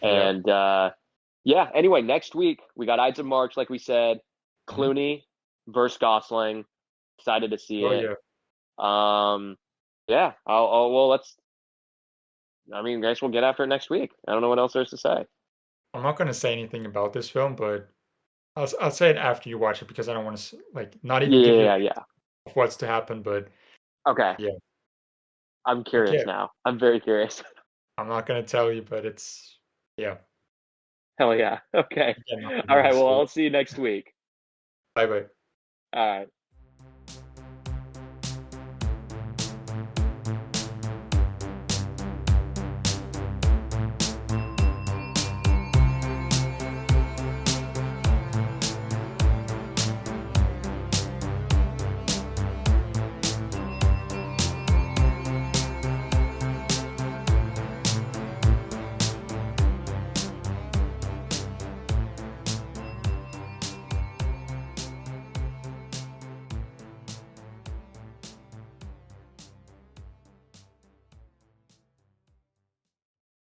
Yeah. And yeah, anyway, next week we got Ides of March, like we said. Mhm. Clooney versus Gosling. Excited to see Oh it. yeah. Yeah, well, I mean, guys, we'll get after it next week. I don't know what else there's to say. I'm not gonna say anything about this film, but I'll say it after you watch it because I don't want to like not even give you Yeah. of what's to happen. But Okay. yeah, I'm okay. curious now. I'm very curious. I'm not gonna tell you, but it's yeah. Hell yeah. Okay. Yeah, nothing All right. more. Well, So I'll see you next week. bye bye. All right.